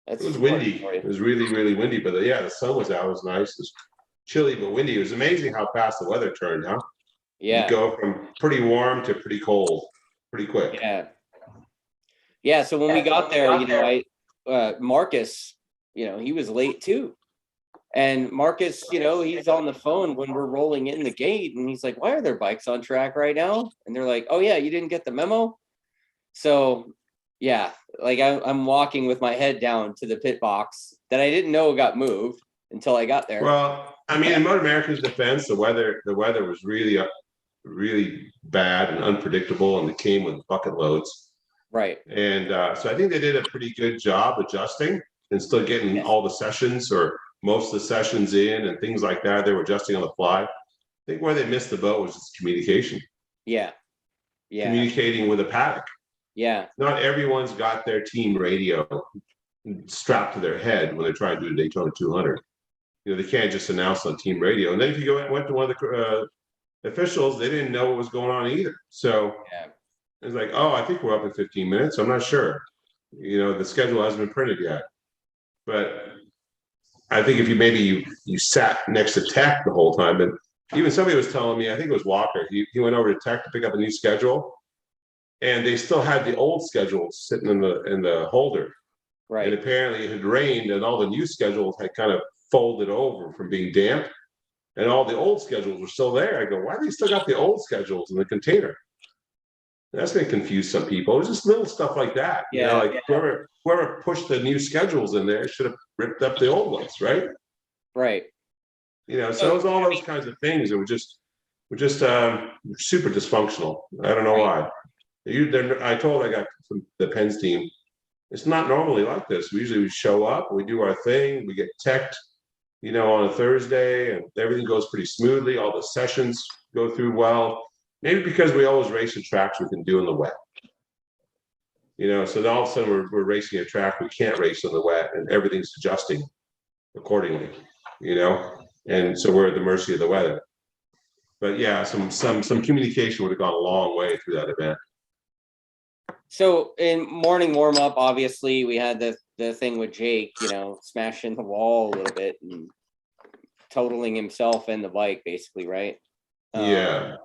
that's It was Florida windy. for you. It was really, really windy, but yeah, the sun was out. It was nice. It was chilly but windy. It was amazing how fast the weather turned, huh? You Yeah, go from pretty warm to pretty cold pretty quick. yeah, yeah. So when we got there, you know, Marcus, you know, he was late too. And Marcus, you know, he's on the phone when we're rolling in the gate, and he's like, "Why are there bikes on track right now?" And they're like, "Oh yeah, you didn't get the memo." So yeah, like I'm walking with my head down to the pit box that I didn't know got moved until I got there. Well, I mean, in MotoAmerica's defense, the weather was really, really bad and unpredictable, and it came with bucket loads. Right. And so I think they did a pretty good job adjusting and still getting Yes. all the sessions or most of the sessions in and things like that. They were adjusting on the fly. I think where they missed the boat was just communication, Yeah. Yeah. communicating with a paddock. Yeah. Not everyone's got their team radio strapped to their head when they're trying to do a Daytona 200. You know, they can't just announce on team radio. And then if you went to one of the officials, they didn't know what was going on either. So Yeah. it's like, oh, I think we're up in 15 minutes. I'm not sure. You know, the schedule hasn't been printed yet. But I think if you sat next to Tech the whole time, and even somebody was telling me, I think it was Walker, he went over to Tech to pick up a new schedule, and they still had the old schedule sitting in the holder. And Right. apparently it had rained, and all the new schedules had kind of folded over from being damp, and all the old schedules were still there. I go, why do they still got the old schedules in the container? That's going to confuse some people. It was just little stuff like that. You know, Yeah. like whoever pushed the new schedules in there should have ripped up the old ones, right? Right. You know, so it was all those kinds of things. It was just super dysfunctional. I don't know why. I got from the Pens team. It's not normally like this. We show up, we do our thing, we get teched, you know, on a Thursday, and everything goes pretty smoothly. All the sessions go through well. Maybe because we always race at tracks we can do in the wet. You know, so then all of a sudden we're racing a track we can't race in the wet, and everything's adjusting accordingly, you know, and so we're at the mercy of the weather. But yeah, some communication would have gone a long way through that event. So in morning warm up, obviously we had the thing with Jake, you know, smashing the wall a little bit and totaling himself and the bike, basically, right? Yeah.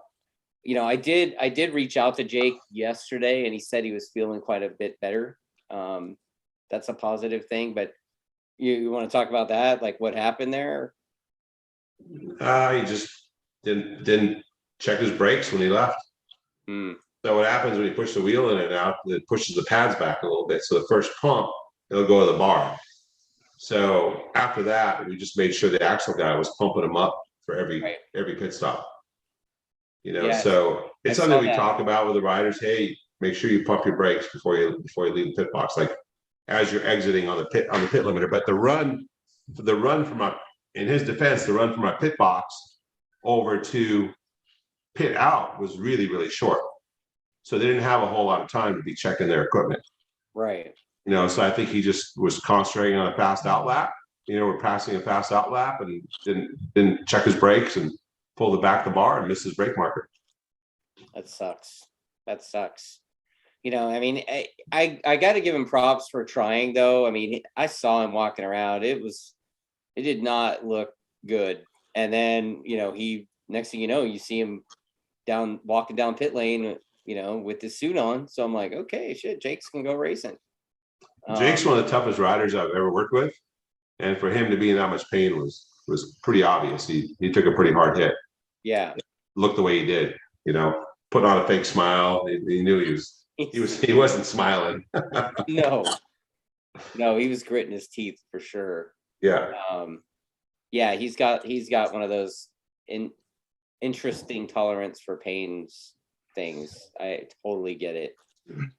You know, I did reach out to Jake yesterday, and he said he was feeling quite a bit better. That's a positive thing. But you want to talk about that, like what happened there? He just didn't check his brakes when he left. Hmm. So what happens when you push the wheel in and out, it pushes the pads back a little bit. So the first pump, it'll go to the bar. So after that, we just made sure the axle guy was pumping them up for every pit stop. You know, Yes, so it's I something saw we that. talk about with the riders. Hey, make sure you pump your brakes before you leave the pit box, like as you're exiting on the pit limiter. But the run from my, in his defense, the run from my pit box over to pit out was really, really short. So they didn't have a whole lot of time to be checking their equipment. Right. You know, so I think he just was concentrating on a fast out lap. You know, we're passing a fast out lap and didn't check his brakes and pull the back of the bar and miss his brake marker. That sucks. That sucks. You know, I mean, I got to give him props for trying, though. I mean, I saw him walking around. It did not look good. And then, you know, next thing you know, you see him walking down pit lane, you know, with the suit on. So I'm like, okay, shit, Jake's can go racing. Jake's one of the toughest riders I've ever worked with, and for him to be in that much pain was pretty obvious. He took a pretty hard hit. Yeah. Looked the way he did, you know, put on a fake smile. He knew he wasn't smiling. No, he was gritting his teeth for sure. Yeah. Yeah, he's got one of those interesting tolerance for pains things. I totally get it.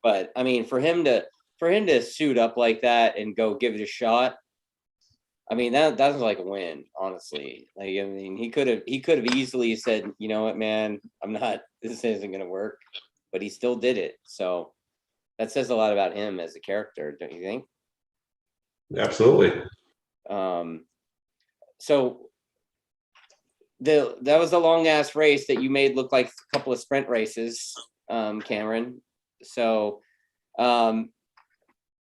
But I mean, for him to suit up like that and go give it a shot, I mean, that's like a win, honestly. Like, I mean, he could have easily said, you know what, man, this isn't gonna work, but he still did it. So that says a lot about him as a character, don't you think? Absolutely. So that was a long ass race that you made look like a couple of sprint races, Cameron. So,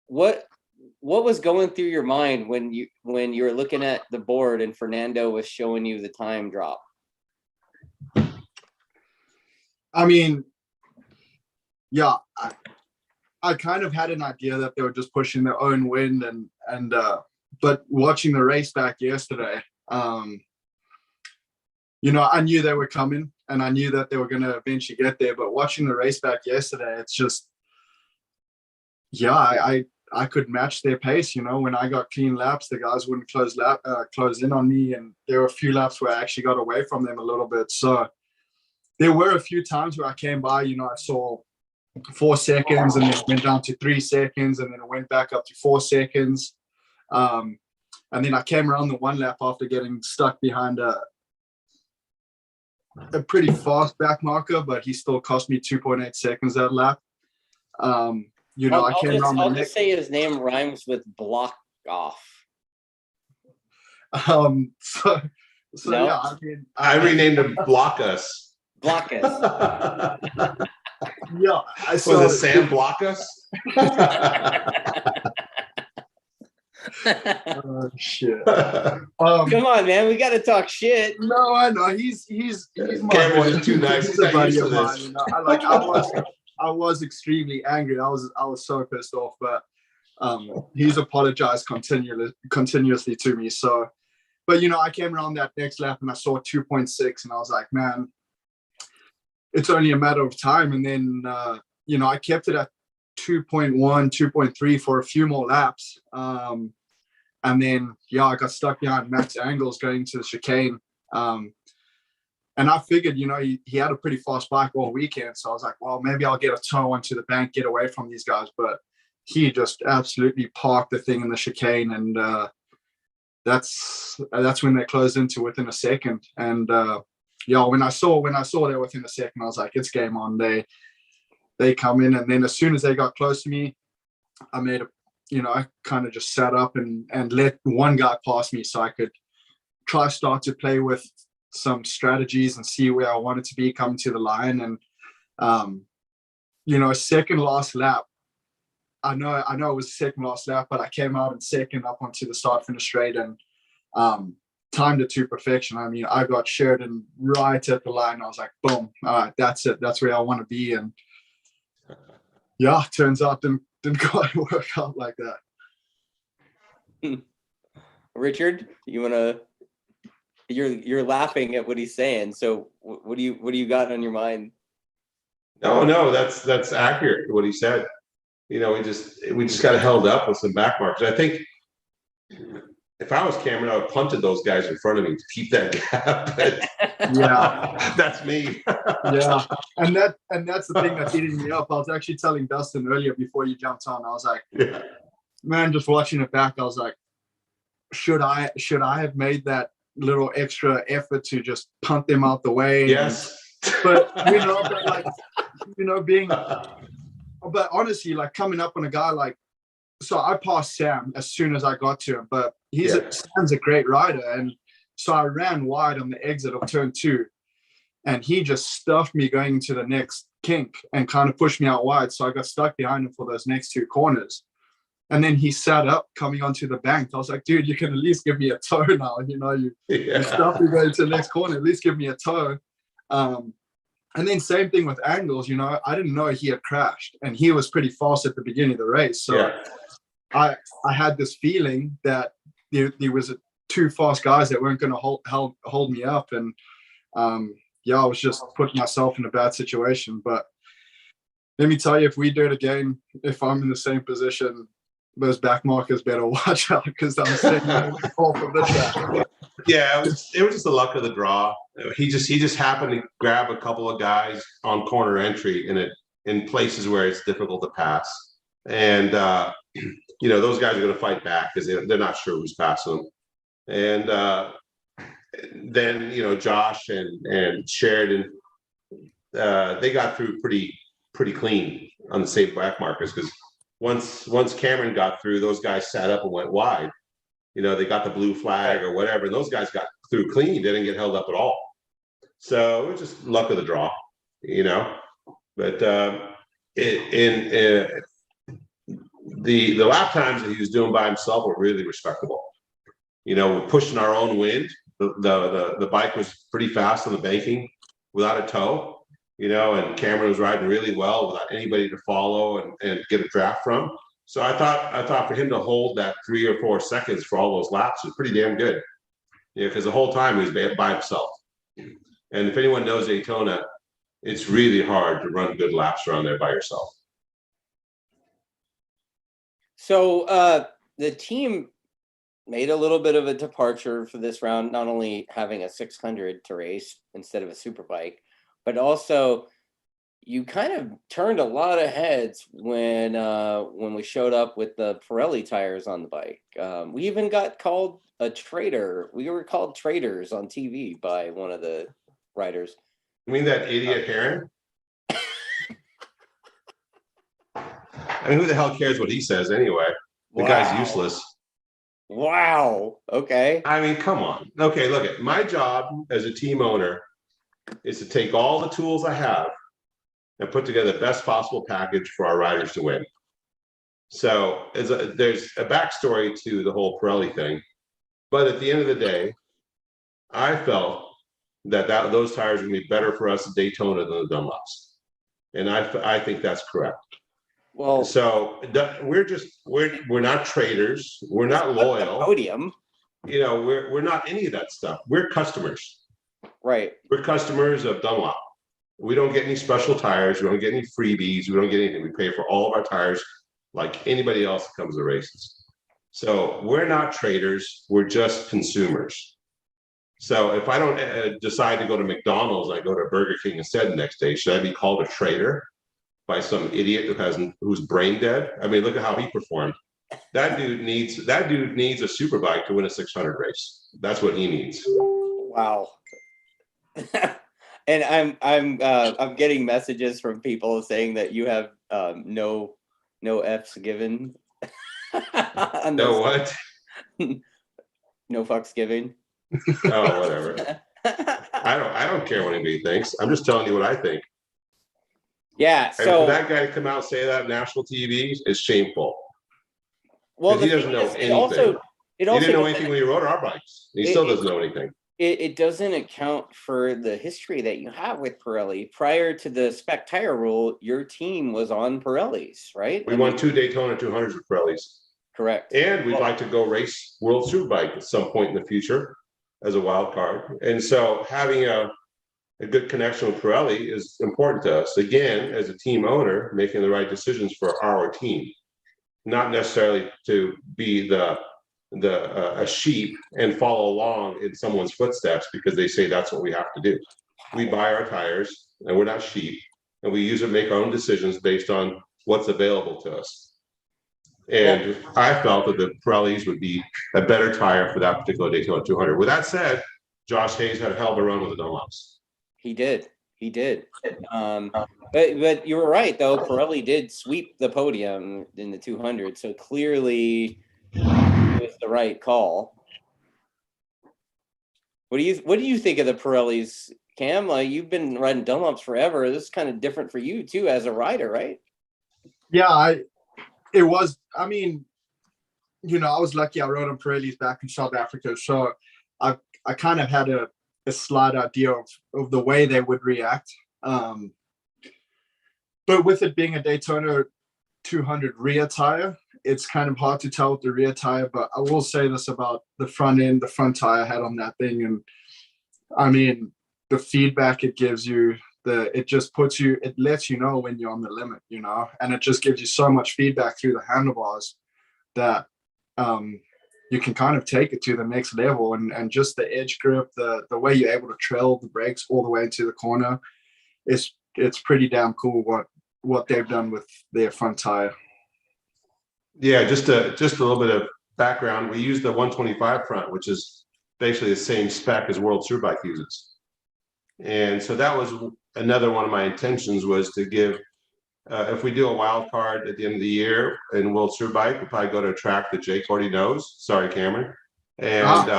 what was going through your mind when you were looking at the board and Fernando was showing you the time drop? I mean, yeah, I kind of had an idea that they were just pushing their own wind, and but watching the race back yesterday, you know, I knew they were coming and I knew that they were going to eventually get there. But watching the race back yesterday, it's just, yeah, I could match their pace. You know, when I got clean laps, the guys wouldn't close in on me, and there were a few laps where I actually got away from them a little bit. So there were a few times where I came by, you know, I saw 4 seconds and then it went down to 3 seconds and then it went back up to 4 seconds. And then I came around the one lap after getting stuck behind a pretty fast back marker, but he still cost me 2.8 seconds that lap. You know, I'll just say his name rhymes with block off. So No? yeah, I mean, I renamed him Block Us. Block us. Yeah, I Was saw it Sam Block Us? shit. Come on, man, we got to talk shit. No, I know he's my Cameron's boy. too nice. He's He's a not buddy used to of mine. this. You know, I was extremely angry. I was so pissed off, but he's apologized continuously to me. So, but you know, I came around that next lap and I saw 2.6, and I was like, man, it's only a matter of time. And then you know, I kept it at 2.1, 2.3 for a few more laps. And then, yeah, I got stuck behind Max Angles going to the chicane. And I figured, you know, he had a pretty fast bike all weekend. So I was like, well, maybe I'll get a tow onto the bank, get away from these guys. But he just absolutely parked the thing in the chicane. And that's when they closed into within a second. And yeah, when I saw they were within a second, I was like, it's game on. They come in. And then as soon as they got close to me, I kind of just sat up and let one guy pass me so I could start to play with some strategies and see where I wanted to be coming to the line. And, you know, second last lap, I know it was the second last lap, but I came out in second up onto the start finish straight and timed it to perfection. I mean, I got Sheridan right at the line. I was like, boom, all right, that's it. That's where I want to be. And yeah, turns out didn't quite work out like that. Richard, you're laughing at what he's saying. So what do you got on your mind? No, that's accurate what he said. You know, we just got held up with some back markers. I think if I was Cameron, I would have punted those guys in front of me to keep that gap. Yeah, that's me. Yeah, and that's the thing that's eating me up. I was actually telling Dustin earlier before you jumped on. I was like, Yeah. man, just watching it back, I was like, should I have made that little extra effort to just punt them out the way? Yes. But but honestly, like coming up on a guy like, so I passed Sam as soon as I got to him, but Sam's a great rider. And so I ran wide on the exit of turn 2 and he just stuffed me going into the next kink and kind of pushed me out wide. So I got stuck behind him for those next 2 corners. And then he sat up coming onto the bank. I was like, dude, you can at least give me a tow now. You know, you stuffed me going to the next corner, at least give me a tow. And then same thing with Angles, you know, I didn't know he had crashed and he was pretty fast at the beginning of the race. So I had this feeling that there was 2 fast guys that weren't going to hold me up. And I was just putting myself in a bad situation. But let me tell you, if we do it again, if I'm in the same position, those back markers better watch out because I'm sitting off of the track. Yeah, it was just the luck of the draw. He just happened to grab a couple of guys on corner entry in places where it's difficult to pass. And you know, those guys are going to fight back because they're not sure who's passing them. And then, you know, Josh and Sheridan, they got through pretty clean on the safe back markers because once Cameron got through, those guys sat up and went wide. You know, they got the blue flag or whatever, and those guys got through clean. They didn't get held up at all. So it was just luck of the draw, you know. But the lap times that he was doing by himself were really respectable. You know, we're pushing our own wind. The bike was pretty fast on the banking without a tow, you know, and Cameron was riding really well without anybody to follow and get a draft from. So I thought for him to hold that 3 or 4 seconds for all those laps was pretty damn good. Yeah, because the whole time he was by himself. And if anyone knows Daytona, it's really hard to run good laps around there by yourself. So the team made a little bit of a departure for this round, not only having a 600 to race instead of a Superbike, but also you kind of turned a lot of heads when we showed up with the Pirelli tires on the bike. We even got called a traitor. We were called traitors on TV by one of the riders. You mean that idiot Heron? I mean, who the hell cares what he says anyway? The guy's useless. Wow. Okay. I mean, come on. Okay, look at my job as a team owner is to take all the tools I have and put together the best possible package for our riders to win. So there's a backstory to the whole Pirelli thing, but at the end of the day, I felt that those tires would be better for us at Daytona than the Dunlops, and I think that's correct. Well, so we're not traitors. We're not loyal. Podium. You know, we're not any of that stuff. We're customers. Right. We're customers of Dunlop. We don't get any special tires. We don't get any freebies. We don't get anything. We pay for all of our tires like anybody else that comes to races. So we're not traders. We're just consumers. So if I don't decide to go to McDonald's and I go to Burger King instead the next day, should I be called a trader by some idiot who's brain dead? I mean, look at how he performed. That dude needs a Superbike to win a 600 race. That's what he needs. Wow. And I'm getting messages from people saying that you have no F's given. No what? No fucks given. Oh, whatever. I don't care what anybody thinks. I'm just telling you what I think. Yeah. So and for that guy to come out and say that on national TV is shameful. Well, he doesn't know anything. He didn't know anything when he rode our bikes. He still doesn't know anything. It doesn't account for the history that you have with Pirelli. Prior to the spec tire rule, your team was on Pirellis, right? We won 2 Daytona 200s with Pirellis. Correct. And we'd like to go race World Superbike at some point in the future as a wild card. And so having a good connection with Pirelli is important to us. Again, as a team owner, making the right decisions for our team, not necessarily to be a sheep and follow along in someone's footsteps because they say that's what we have to do. We buy our tires and we're not sheep, and we use it, make our own decisions based on what's available to us. And I felt that the Pirellis would be a better tire for that particular Daytona 200. With that said, Josh Hayes had a hell of a run with the Dunlops. He did. But you were right though. Pirelli did sweep the podium in the 200, so clearly it was the right call. What do you think of the Pirellis, Cam? Like, you've been riding Dunlops forever. This is kind of different for you too as a rider, right? Yeah, it was. I mean, you know, I was lucky. I rode on Pirellis back in South Africa, so I kind of had a slight idea of the way they would react. But with it being a Daytona 200 rear tire, it's kind of hard to tell with the rear tire. But I will say this about the front tire I had on that thing, and I mean, the feedback it gives you, it lets you know when you're on the limit, you know, and it just gives you so much feedback through the handlebars that you can kind of take it to the next level. And just the edge grip, the way you're able to trail the brakes all the way into the corner, it's pretty damn cool what they've done with their front tire. Yeah, just a little bit of background. We use the 125 front, which is basically the same spec as World Superbike uses. And so that was another one of my intentions, was to give, if we do a wild card at the end of the year in World Superbike, we'll probably go to a track that Jake already knows. Sorry, Cameron. And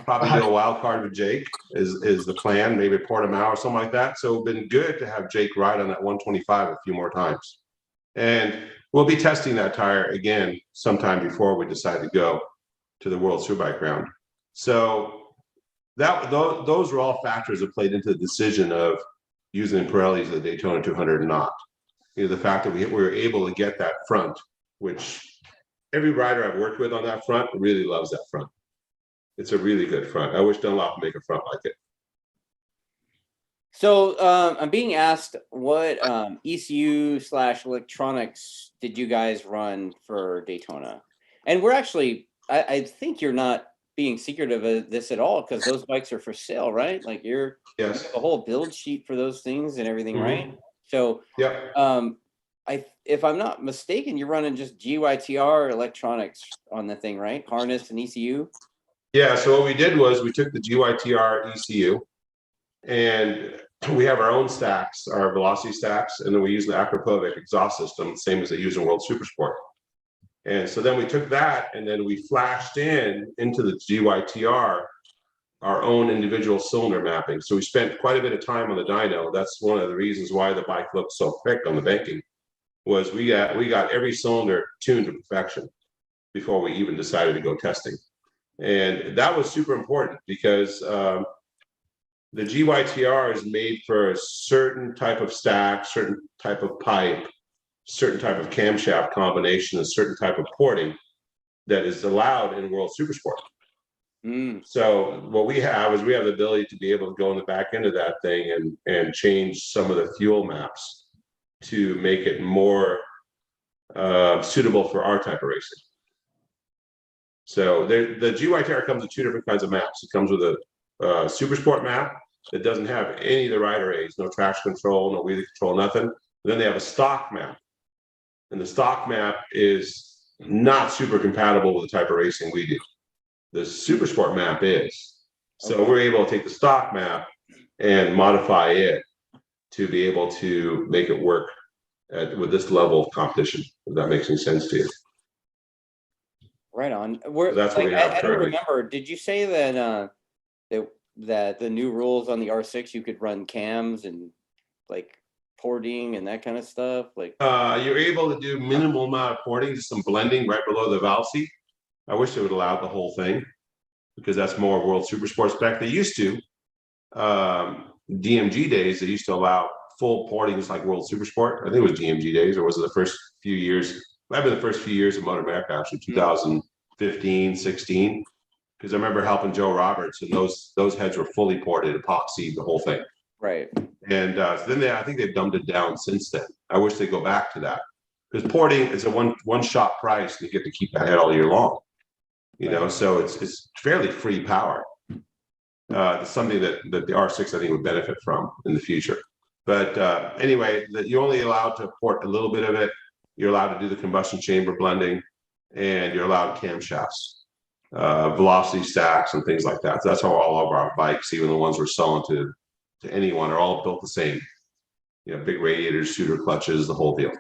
Probably do a wild card with Jake is the plan. Maybe Portimao or something like that. So it's been good to have Jake ride on that 125 a few more times, and we'll be testing that tire again sometime before we decide to go to the World Superbike round. So those were all factors that played into the decision of using Pirelli's the Daytona 200 or not. You know, the fact that we were able to get that front, which every rider I've worked with on that front really loves that front. It's a really good front. I wish Dunlop would make a front like it. So I'm being asked what ECU/electronics did you guys run for Daytona? And we're actually, I think you're not being secretive of this at all, because those bikes are for sale, right? Like you're Yes. the whole build sheet for those things and everything, Mhm. right? So Yeah. if I'm not mistaken, you're running just GYTR electronics on the thing, right? Harness and ECU. Yeah. So what we did was we took the GYTR ECU, and we have our own stacks, our velocity stacks, and then we use the Akrapovic exhaust system, same as they use in World Supersport. And so then we took that and then we flashed into the GYTR our own individual cylinder mapping. So we spent quite a bit of time on the dyno. That's one of the reasons why the bike looked so quick on the banking, was we got every cylinder tuned to perfection before we even decided to go testing. And that was super important because the GYTR is made for a certain type of stack, certain type of pipe, certain type of camshaft combination, a certain type of porting that is allowed in World Supersport. So what we have is we have the ability to be able to go in the back end of that thing and change some of the fuel maps to make it more suitable for our type of racing. So the GYTR comes with two different kinds of maps. It comes with a Supersport map that doesn't have any of the rider aids, no traction control, no wheelie control, nothing. And then they have a stock map. And the stock map is not super compatible with the type of racing we do. The Supersport map is. So we're able to take the stock map and modify it to be able to make it work with this level of competition, if that makes any sense to you. Right on. So that's what we have I don't currently. remember. Did you say that that the new rules on the R6 you could run cams and like porting and that kind of stuff? Like you're able to do minimal amount of porting, just some blending right below the valve seat. I wish they would allow the whole thing, because that's more World Supersport spec. They used to, DMG days, they used to allow full porting just like World Supersport. I think it was DMG days, or was it the first few years? Might have been the first few years of MotoAmerica, actually, 2015, 16. Because I remember helping Joe Roberts, and those heads were fully ported, epoxy, the whole thing. right. And so then I think they've dumbed it down since then. I wish they'd go back to that, because porting is a one shot price, and you get to keep that head all year long. You know, so it's fairly free power. It's something that the R6 I think would benefit from in the future. But anyway, that you're only allowed to port a little bit of it. You're allowed to do the combustion chamber blending, and you're allowed camshafts, velocity stacks, and things like that. So that's how all of our bikes, even the ones we're selling to anyone, are all built the same. You know, big radiators, shooter clutches, the whole deal.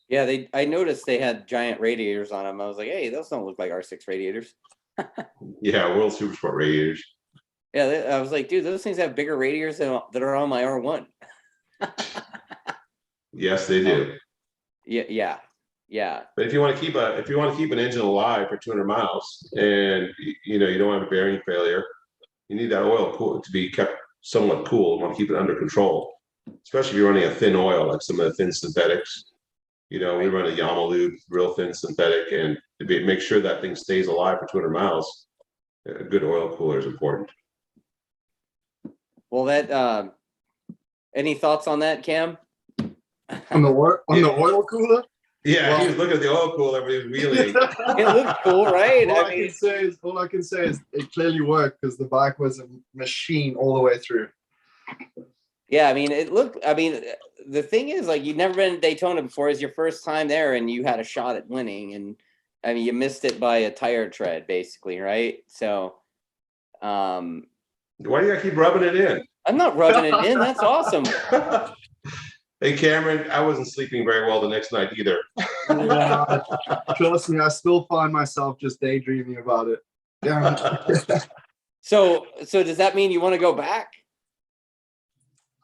Yeah, I noticed they had giant radiators on them. I was like, hey, those don't look like R6 radiators. Yeah, World Supersport radiators. Yeah, I was like, dude, those things have bigger radiators that are on my R1. Yes, they do. Yeah. But if you want to keep an engine alive for 200 miles, and you know you don't have a bearing failure, you need that oil cool to be kept somewhat cool. You want to keep it under control, especially if you're running a thin oil like some of the thin synthetics. You know, we run a Yamalube, real thin synthetic, and to make sure that thing stays alive for 200 miles, a good oil cooler is important. Well, that any thoughts on that, Cam? On the oil cooler? Yeah, Well, he was looking at the oil cooler, but he was wheeling. It looks cool, right? All I can say is it clearly worked, because the bike was a machine all the way through. Yeah, I mean, the thing is, like, you've never been to Daytona before. It's your first time there, and you had a shot at winning, and I mean, you missed it by a tire tread, basically, right? So, Why do you keep rubbing it in? I'm not rubbing it in. That's awesome. Hey, Cameron, I wasn't sleeping very well the next night either. Yeah, trust me, I still find myself just daydreaming about it. Yeah. So does that mean you want to go back?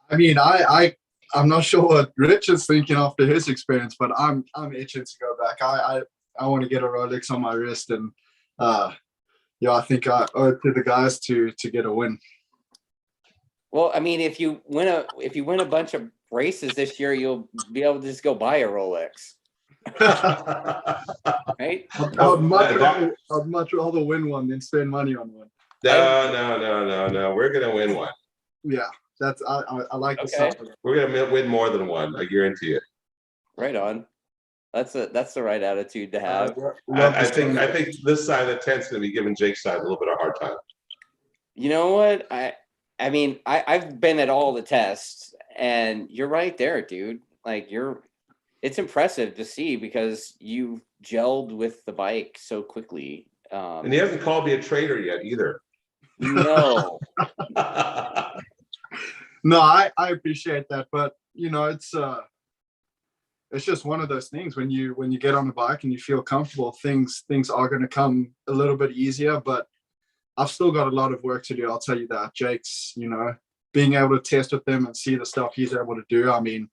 I mean, I'm not sure what Rich is thinking after his experience, but I'm itching to go back. I want to get a Rolex on my wrist, and I think I owe it to the guys to get a win. Well, I mean, if you win a bunch of races this year, you'll be able to just go buy a Rolex, right? I'd much rather win one than spend money on one. No. We're gonna win one. Yeah, I like the Okay. sound. We're gonna win more than one. I guarantee it. Right on. That's the right attitude to have. I think this side of the tent's gonna be giving Jake's side a little bit of a hard time. You know what? I mean, I've been at all the tests, and you're right there, dude. Like it's impressive to see because you gelled with the bike so quickly. And he hasn't called me a traitor yet either. No. No, I appreciate that, but it's just one of those things when you get on the bike and you feel comfortable, things are going to come a little bit easier, but I've still got a lot of work to do. I'll tell you that. Jake's, being able to test with him and see the stuff he's able to do. I mean,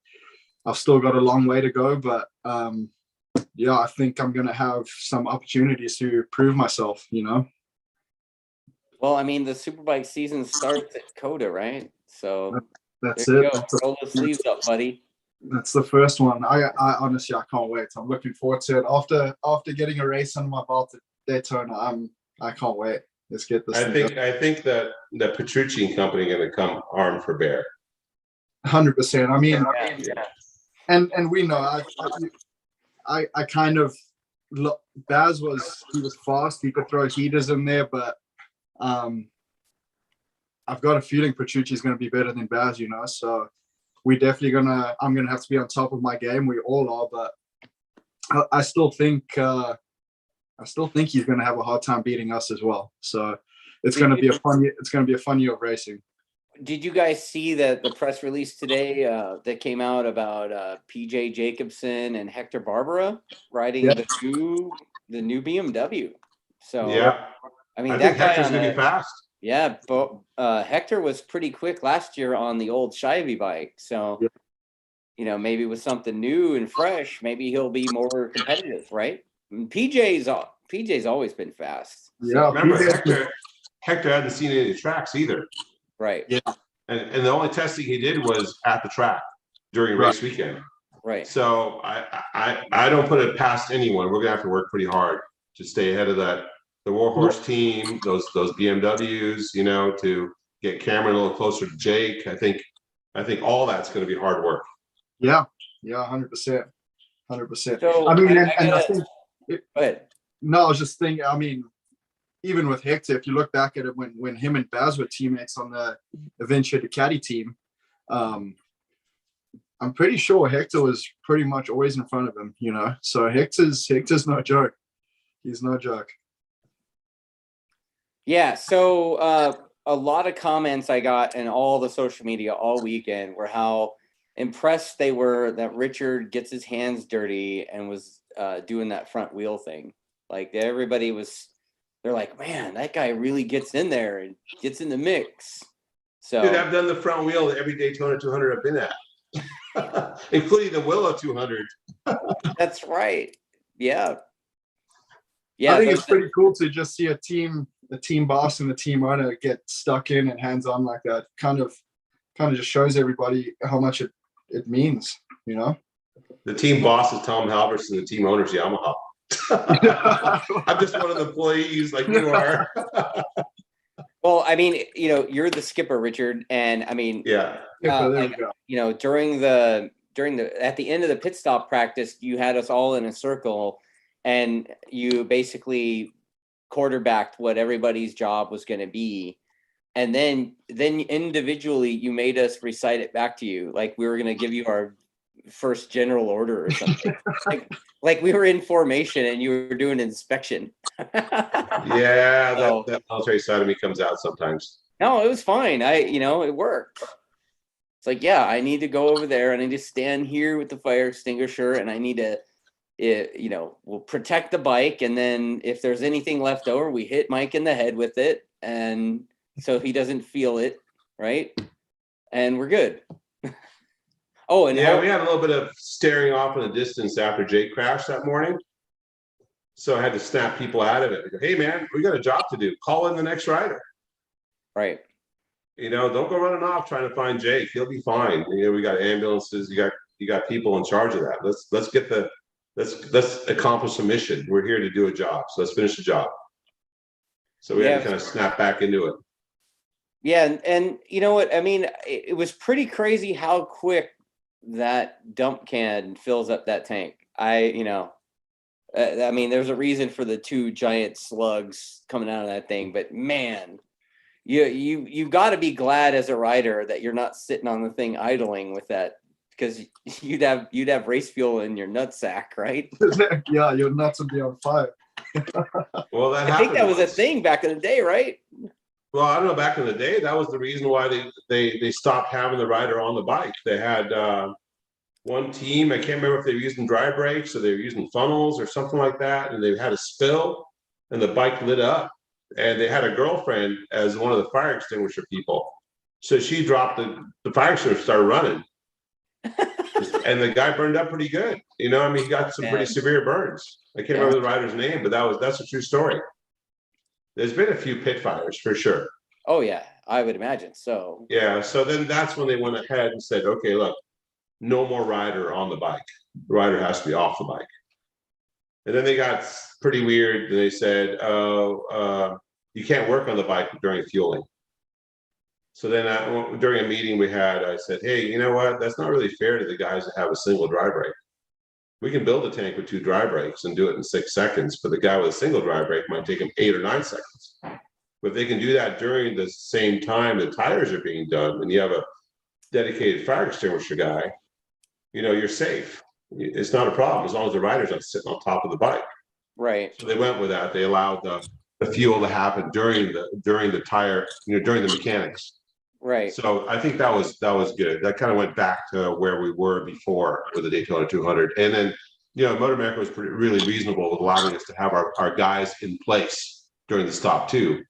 I've still got a long way to go, but I think I'm going to have some opportunities to prove myself, Well, I mean, the Superbike season starts at COTA, right? So that's there you it. go. Roll the sleeves up, buddy. That's the first one. I honestly, I can't wait. I'm looking forward to it. After getting a race under my belt at Daytona, I can't wait. Let's get this. I think that the Petrucci and company are going to come armed for bear. 100%. I mean, Yeah. and we know. I kind of look. Baz he was fast. He could throw heaters in there, but I've got a feeling Petrucci's going to be better than Baz. So we definitely I'm gonna have to be on top of my game. We all are, but I still think he's gonna have a hard time beating us as well. So it's gonna be a fun year of racing. Did you guys see the press release today that came out about PJ Jacobson and Hector Barbera riding the new BMW? So yeah, I mean, I that think guy Hector's going to be fast. Yeah, but Hector was pretty quick last year on the old Chevy bike. So, maybe with something new and fresh, maybe he'll be more competitive, right? And PJ's always been fast. Yeah, remember Hector hadn't seen any tracks either. Right. Yeah. And the only testing he did was at the track during race weekend. Right. So I don't put it past anyone. We're gonna have to work pretty hard to stay ahead of that. The Warhorse team, those BMWs, to get Cameron a little closer to Jake. I think all that's going to be hard work. Yeah, 100%. So I mean, I think no, I was just thinking. I mean, even with Hector, if you look back at it when him and Baz were teammates on the Adventure Ducati team, I'm pretty sure Hector was pretty much always in front of him. So Hector's no joke. He's no joke. Yeah, so a lot of comments I got in all the social media all weekend were how impressed they were that Richard gets his hands dirty and was doing that front wheel thing. Like they're like, man, that guy really gets in there and gets in the mix. So dude, I've done the front wheel at every Daytona 200 I've been at, including the Willow 200. That's right. Yeah. I think it's pretty cool to just see a team boss and the team owner get stuck in and hands on like that. Kind of just shows everybody how much it means, The team boss is Tom Halverson, the team owner's Yamaha. I'm just one of the employees like you are. Well, I mean, you're the skipper, Richard, and I mean, there we go. During the at the end of the pit stop practice, you had us all in a circle, and you basically quarterbacked what everybody's job was going to be, and then individually you made us recite it back to you like we were going to give you our first general order or something. like we were in formation and you were doing inspection. Yeah, that military side of me comes out sometimes. No, it was fine. It worked. It's like, yeah, I need to go over there and I need to stand here with the fire extinguisher and I need to we'll protect the bike, and then if there's anything left over, we hit Mike in the head with it, and so he doesn't feel it, right? And we're good. Oh, and yeah, we had a little bit of staring off in the distance after Jake crashed that morning. So I had to snap people out of it. I go, hey man, we got a job to do. Call in the next rider. Right. Don't go running off trying to find Jake. He'll be fine. We got ambulances. You got people in charge of that. Let's accomplish a mission. We're here to do a job. So let's finish the job. So we had to kind of snap back into it. Yeah, and you know what? I mean, it was pretty crazy how quick that dump can fills up that tank. I mean, there's a reason for the 2 giant slugs coming out of that thing, but man, you got to be glad as a rider that you're not sitting on the thing idling with that, because you'd have race fuel in your nutsack, right? Yeah, your nuts would be on fire. Well, I think that was a thing back in the day, right? Well, I don't know. Back in the day, that was the reason why they stopped having the rider on the bike. They had one team. I can't remember if they were using dry brakes or they were using funnels or something like that, and they had a spill, and the bike lit up. And they had a girlfriend as one of the fire extinguisher people, so she dropped the fire extinguisher, started running, and the guy burned up pretty good. He got some pretty severe burns. I can't remember the rider's name, but that's a true story. There's been a few pit fires for sure. Oh yeah, I would imagine so. Yeah, so then that's when they went ahead and said, okay, look, no more rider on the bike. The rider has to be off the bike. And then they got pretty weird. They said, you can't work on the bike during fueling. So then during a meeting we had, I said, hey, you know what? That's not really fair to the guys that have a single dry brake. We can build a tank with 2 dry brakes and do it in 6 seconds, but the guy with a single dry brake might take him 8 or 9 seconds. But if they can do that during the same time the tires are being done, and you have a dedicated fire extinguisher guy, you're safe. It's not a problem as long as the rider's not sitting on top of the bike. Right. So they went with that. They allowed the fuel to happen during the tire, during the mechanics. Right. So I think that was good. That kind of went back to where we were before with the Daytona 200. And then, MotoAmerica was really reasonable with allowing us to have our guys in place during the stop too.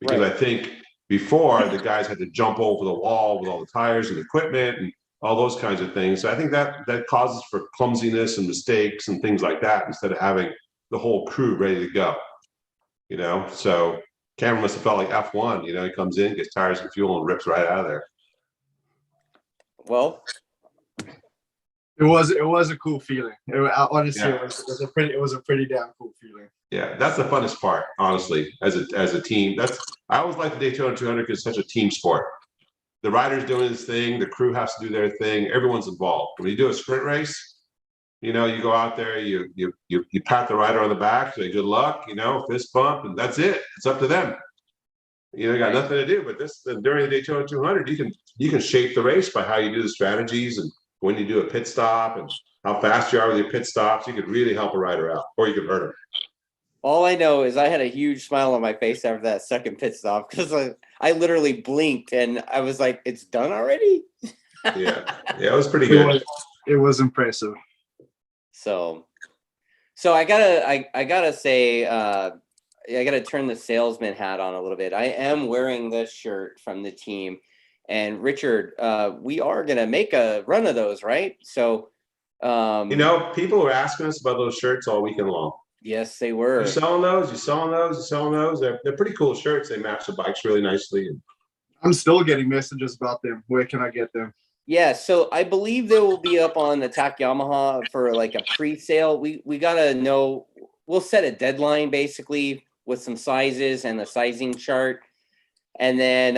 Because I think before the guys had to jump over the wall with all the tires and equipment and all those kinds of things. So I think that causes for clumsiness and mistakes and things like that instead of having the whole crew ready to go. So Cameron must have felt like F1. He comes in, gets tires and fuel, and rips right out of there. Well, it was a cool feeling. Honestly, it was a pretty damn cool feeling. Yeah, that's the funnest part, honestly, as a team. I always like the Daytona 200 because it's such a team sport. The rider's doing his thing, the crew has to do their thing, everyone's involved. When you do a sprint race, you go out there, you pat the rider on the back, say good luck, fist bump, and that's it. It's up to them. You got nothing to do. But during the Daytona 200, you can shape the race by how you do the strategies and when you do a pit stop and how fast you are with your pit stops. You could really help a rider out, or you could hurt him. All I know is I had a huge smile on my face after that second pit stop, because I literally blinked and I was like, "It's done already." Yeah, it was pretty good. It was impressive. So I gotta say, I gotta turn the salesman hat on a little bit. I am wearing this shirt from the team, and Richard, we are gonna make a run of those, right? So, people were asking us about those shirts all weekend long. Yes, they were. You're selling those. You're selling those. You're selling those. They're pretty cool shirts. They match the bikes really nicely. I'm still getting messages about them. Where can I get them? Yeah, so I believe they will be up on Attack Yamaha for like a pre-sale. We gotta know. We'll set a deadline basically with some sizes and the sizing chart, and then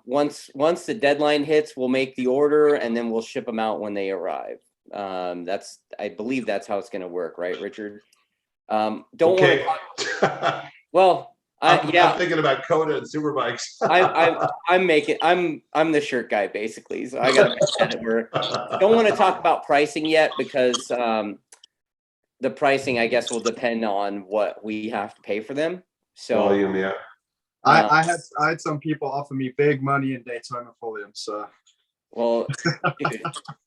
once the deadline hits, we'll make the order and then we'll ship them out when they arrive. I believe that's how it's gonna work, right, Richard? Don't okay. want. Well, I'm thinking about Coda and Superbikes. I'm the shirt guy basically, so I gotta make that. Don't want to talk about pricing yet because the pricing, I guess, will depend on what we have to pay for them. So volume, yeah. I had some people offer me big money in Daytona for them, so Well, dude,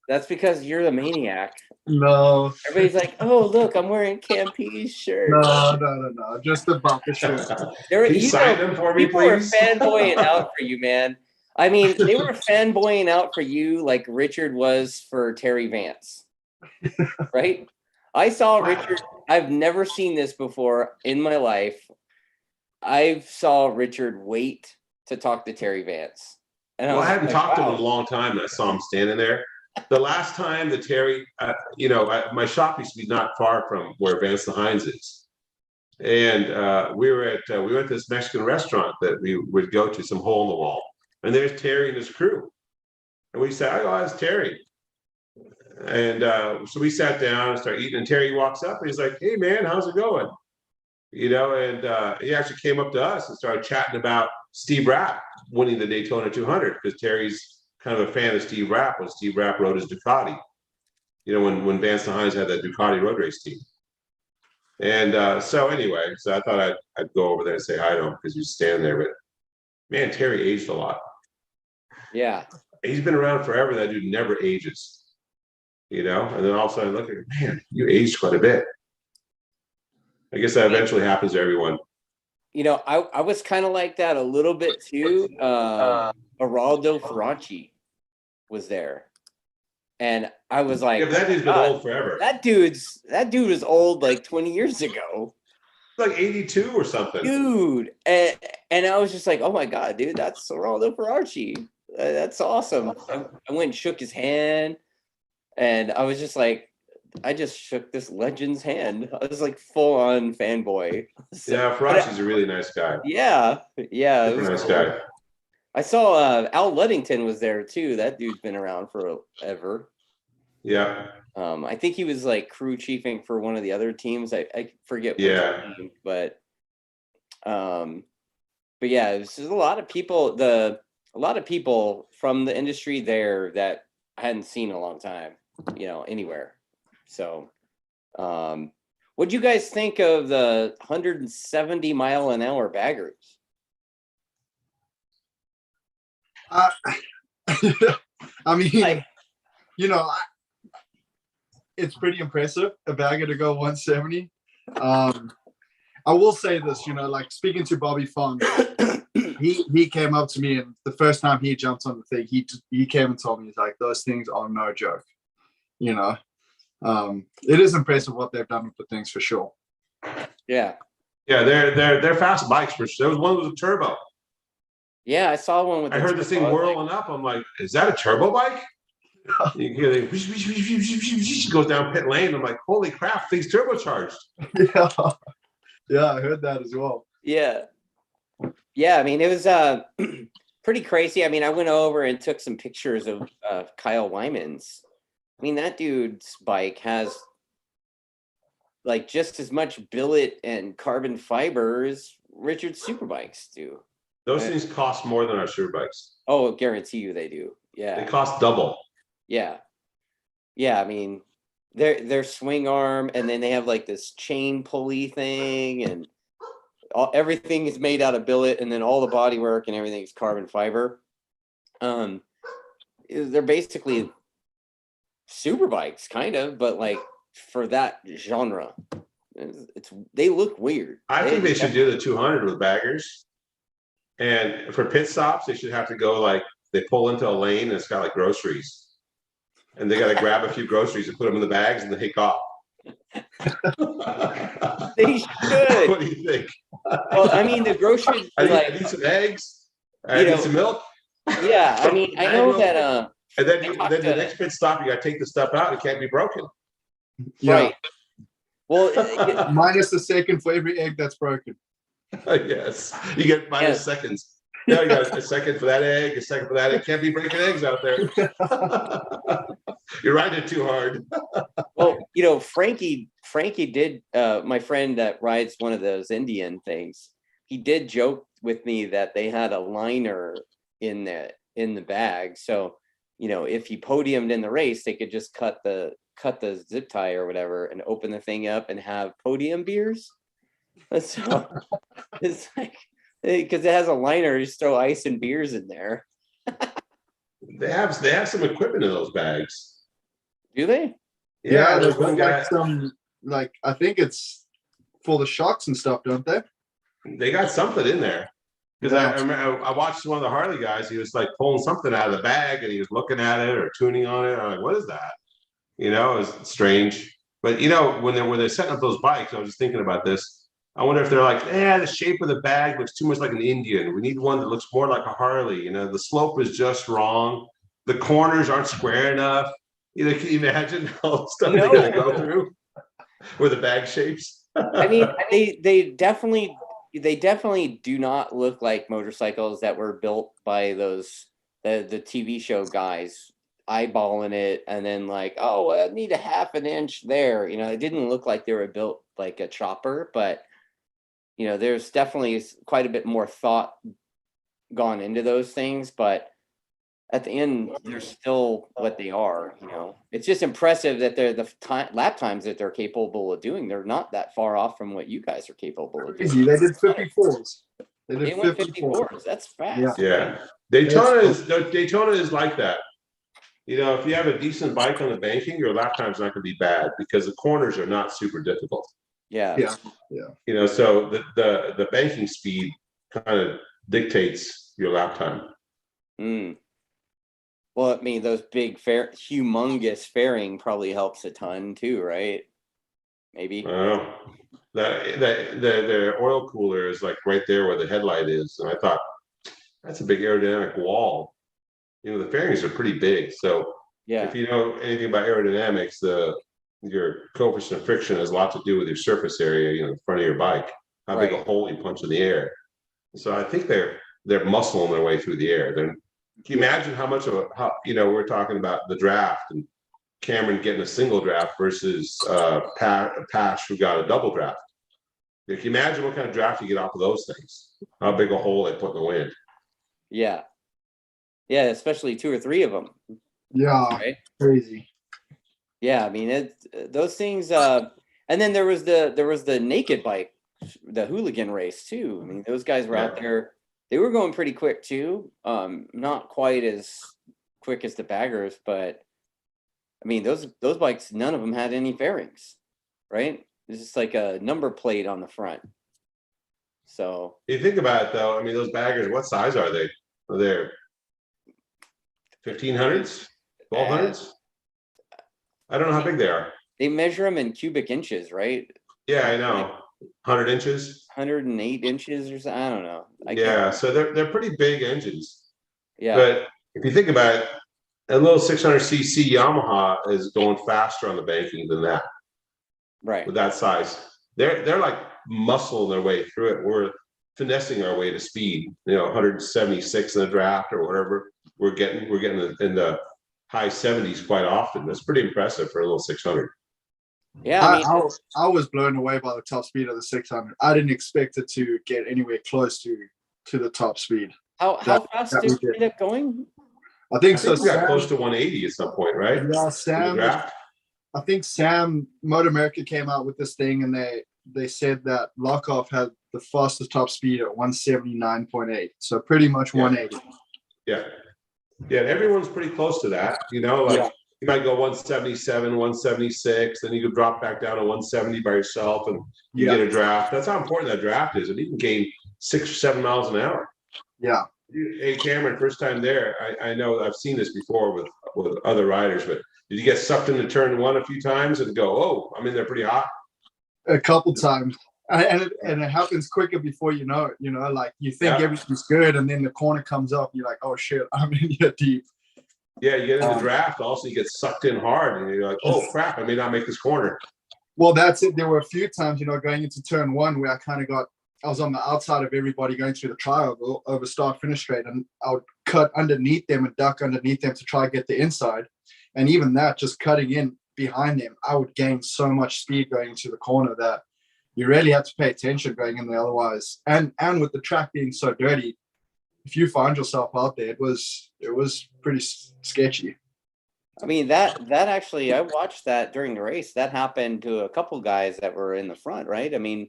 that's because you're the maniac. No, Everybody's like, "Oh, look, I'm wearing Campee's shirt." no. Just the bumper shirt. Can you sign them for me, People are please? fanboying out for you, man. I mean, they were fanboying out for you like Richard was for Terry Vance, right? I saw Richard. I've never seen this before in my life. I saw Richard wait to talk to Terry Vance. And Well, I hadn't like, talked to him wow. in a long time, and I saw him standing there. The last time that Terry, my shop used to be not far from where Vance the Hines is, and we went to this Mexican restaurant that we would go to, some hole in the wall, and there's Terry and his crew, and we said, "Oh, that's Terry," and so we sat down and started eating, and Terry walks up and he's like, "Hey, man, how's it going?" And he actually came up to us and started chatting about Steve Rapp winning the Daytona 200, because Terry's kind of a fan of Steve Rapp when Steve Rapp rode his Ducati. When Vance the Hines had that Ducati road race team. And so anyway, so I thought I'd go over there and say hi to him because he's standing there. But man, Terry aged a lot. Yeah. He's been around forever. That dude never ages. And then all of a sudden I look at him, man, you aged quite a bit. I guess that eventually happens to everyone. I was kind of like that a little bit too. Geraldo Ferracci was there, and I was like, Yeah, but that dude's been old forever. That dude was old like 20 years ago. Like 82 or something. Dude. And I was just like, oh my God, dude, that's Geraldo Ferracci. That's awesome. I went and shook his hand, and I was just like, I just shook this legend's hand. I was like full on fanboy. Yeah, Ferracci's a really nice guy. Yeah. Super nice guy. I saw Al Ludington was there too. That dude's been around forever. Yeah. I think he was like crew chiefing for one of the other teams. I forget which team, but yeah, it was just a lot of people from the industry there that I hadn't seen in a long time, anywhere. So, what'd you guys think of the 170-mile-an-hour baggers? I mean, it's pretty impressive, a bagger to go 170. I will say this, like speaking to Bobby Fong, he came up to me, and the first time he jumped on the thing, he came and told me, he's like, those things are no joke. It is impressive what they've done with the things for sure. Yeah, they're fast bikes for sure. There was one with a turbo. Yeah, I saw one with. I heard this thing whirling up. I'm like, is that a turbo bike? You hear it goes down pit lane. I'm like, holy crap, thing's turbocharged. Yeah, I heard that as well. Yeah. I mean, it was pretty crazy. I mean, I went over and took some pictures of Kyle Wyman's. I mean, that dude's bike has like just as much billet and carbon fiber as Richard's Superbikes do. Those things cost more than our Superbikes. Oh, I guarantee you they do. Yeah. They cost double. Yeah. I mean, their swing arm, and then they have like this chain pulley thing, and everything is made out of billet, and then all the bodywork and everything is carbon fiber. They're basically Superbikes, kind of, but like for that genre, they look weird. I think they should do the 200 with baggers. And for pit stops, they should have to go like they pull into a lane and it's got like groceries, and they got to grab a few groceries and put them in the bags and they take off. They should. What do you think? Well, I mean, the groceries. I need some eggs. I need some milk. Yeah, I mean, I know that. And then the next pit stop, you got to take the stuff out. It can't be broken. Yeah. Right. Well, minus a second for every egg that's broken. Yes, you get minus seconds. Yeah, you got a second for that egg, a second for that egg. Can't be breaking eggs out there. You're riding it too hard. Well, Frankie did. My friend that rides one of those Indian things, he did joke with me that they had a liner in the bag. So, if he podiumed in the race, they could just cut the zip tie or whatever and open the thing up and have podium beers. So it's like, because it has a liner, you just throw ice and beers in there. They have some equipment in those bags. Do they? Yeah, there's they've one got guy. like some, like, I think it's for the shocks and stuff, don't they? They got something in there. Because I remember I watched one of the Harley guys. He was like pulling something out of the bag, and he was looking at it or tuning on it. I'm like, what is that? You know, it's strange. But you know, when they're setting up those bikes, I was just thinking about this. I wonder if they're like, the shape of the bag looks too much like an Indian. We need one that looks more like a Harley. You know, the slope is just wrong. The corners aren't square enough. You know, can you imagine all the stuff they're gonna go through with the bag shapes? I mean, they definitely do not look like motorcycles that were built by those the TV show guys eyeballing it and then like, oh, I need a half an inch there. You know, it didn't look like they were built like a chopper, but you know, there's definitely quite a bit more thought gone into those things, but at the end, they're still what they are. You know, it's just impressive that they're lap times that they're capable of doing. They're not that far off from what you guys are capable of Crazy. doing. They did 54s. They went 54s. That's fast. Yeah, Daytona is like that. You know, if you have a decent bike on the banking, your lap time's not going to be bad because the corners are not super difficult. Yeah. You know, so the banking speed kind of dictates your lap time. Mm. Well, I mean, those big humongous fairing probably helps a ton too, right? Maybe. Well, the oil cooler is like right there where the headlight is, and I thought that's a big aerodynamic wall. You know, the fairings are pretty big, so Yeah. if you know anything about aerodynamics, your coefficient of friction has a lot to do with your surface area, you know, in front of your bike, how big a hole you punch in the air. So I think they're muscling their way through the air. Can you imagine how much of you know, we're talking about the draft and Cameron getting a single draft versus Pash who got a double draft. If you imagine what kind of draft you get off of those things, how big a hole they put in the wind. Yeah. Yeah, especially 2 or 3 of them. Yeah, right? Crazy. Yeah, I mean those things. And then there was the naked bike, the hooligan race too. I mean, those guys were out there. They were going pretty quick too. Not quite as quick as the baggers, but I mean those bikes. None of them had any fairings, right? It's just like a number plate on the front. So you think about it, though. I mean, those baggers. What size are they? They're 1500s, 1200s. I don't know how big they are. They measure them in cubic inches, right? Yeah, I know. 100 inches. 108 inches or something. I don't know. Yeah, so they're pretty big engines. Yeah. But if you think about it, a little 600cc Yamaha is going faster on the banking than that. Right. With that size, they're like muscling their way through it. We're finessing our way to speed. You know, 176 in the draft or whatever. We're getting in the high 70s quite often. That's pretty impressive for a little 600. Yeah, I mean, I was blown away by the top speed of the 600. I didn't expect it to get anywhere close to the top speed. How fast did we end up going? I think we got close to 180 at some point, right? Yeah, Sam. I think Sam MotoAmerica came out with this thing, and they said that Lockoff had the fastest top speed at 179.8. So pretty much 180. Yeah. Everyone's pretty close to that. You know, like you might go 177, 176, then you could drop back down to 170 by yourself, and you get a draft. That's how important that draft is. And you can gain 6 or 7 miles an hour. Yeah. Hey, Cameron, first time there. I know I've seen this before with other riders, but did you get sucked into turn 1 a few times and go, oh, I'm in there pretty hot? A couple times. And it happens quicker before you know it. You know, like you think everything's good, and then the corner comes up. You're like, oh shit, I'm in here deep. Yeah, you get in the draft. Also, you get sucked in hard, and you're like, oh crap, I may not make this corner. Well, that's it. There were a few times, you know, going into turn 1 where I was on the outside of everybody going through the triangle over start finish straight, and I would cut underneath them and duck underneath them to try to get the inside. And even that, just cutting in behind them, I would gain so much speed going into the corner that you really have to pay attention going in there otherwise. And with the track being so dirty, if you find yourself out there, it was pretty sketchy. I mean, that actually, I watched that during the race. That happened to a couple guys that were in the front, right? I mean,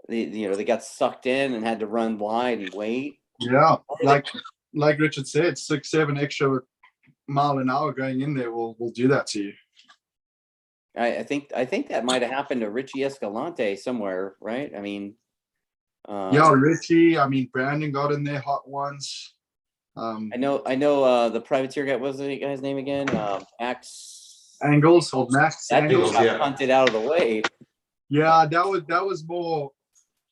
they got sucked in and had to run wide and wait. Yeah, like like Richard said, 6-7 extra mile an hour going in there will do that to you. I think that might have happened to Richie Escalante somewhere, right? I mean, yeah, Richie. I mean, Brandon got in there hot once. I know. The privateer guy. What was the guy's name again? Max Angles, old Max. That dude Angles. got punted out of the way. Yeah, that was more.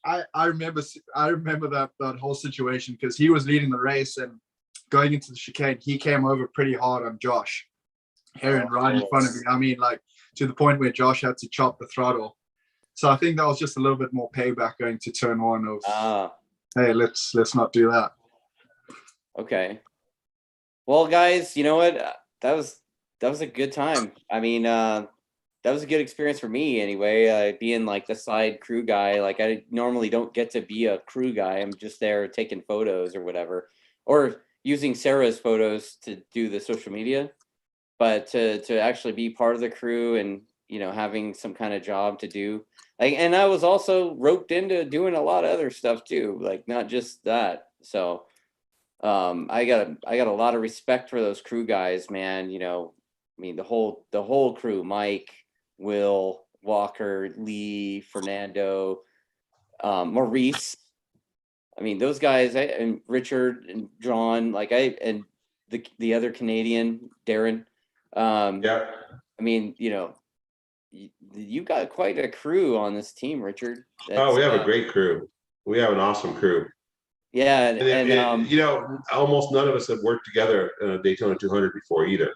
I remember that whole situation because he was leading the race and going into the chicane, he came over pretty hard on Josh Heron right in front of me. I mean, like to the point where Josh had to chop the throttle. So I think that was just a little bit more payback going to turn one of, hey, let's not do that. Okay. Well, guys, you know what? That was a good time. I mean, that was a good experience for me anyway. Being like the side crew guy, like I normally don't get to be a crew guy. I'm just there taking photos or whatever, or using Sarah's photos to do the social media. But to actually be part of the crew and, you know, having some kind of job to do, like, and I was also roped into doing a lot of other stuff too, like not just that. So I got a lot of respect for those crew guys, man. You know, I mean the whole crew, Mike, Will, Walker, Lee, Fernando, Maurice. I mean, those guys, and Richard and John, like and the other Canadian, Darren. Yeah. I mean, you know, you got quite a crew on this team, Richard. Oh, we have a great crew. We have an awesome crew. Yeah, and you know, almost none of us have worked together in a Daytona 200 before either.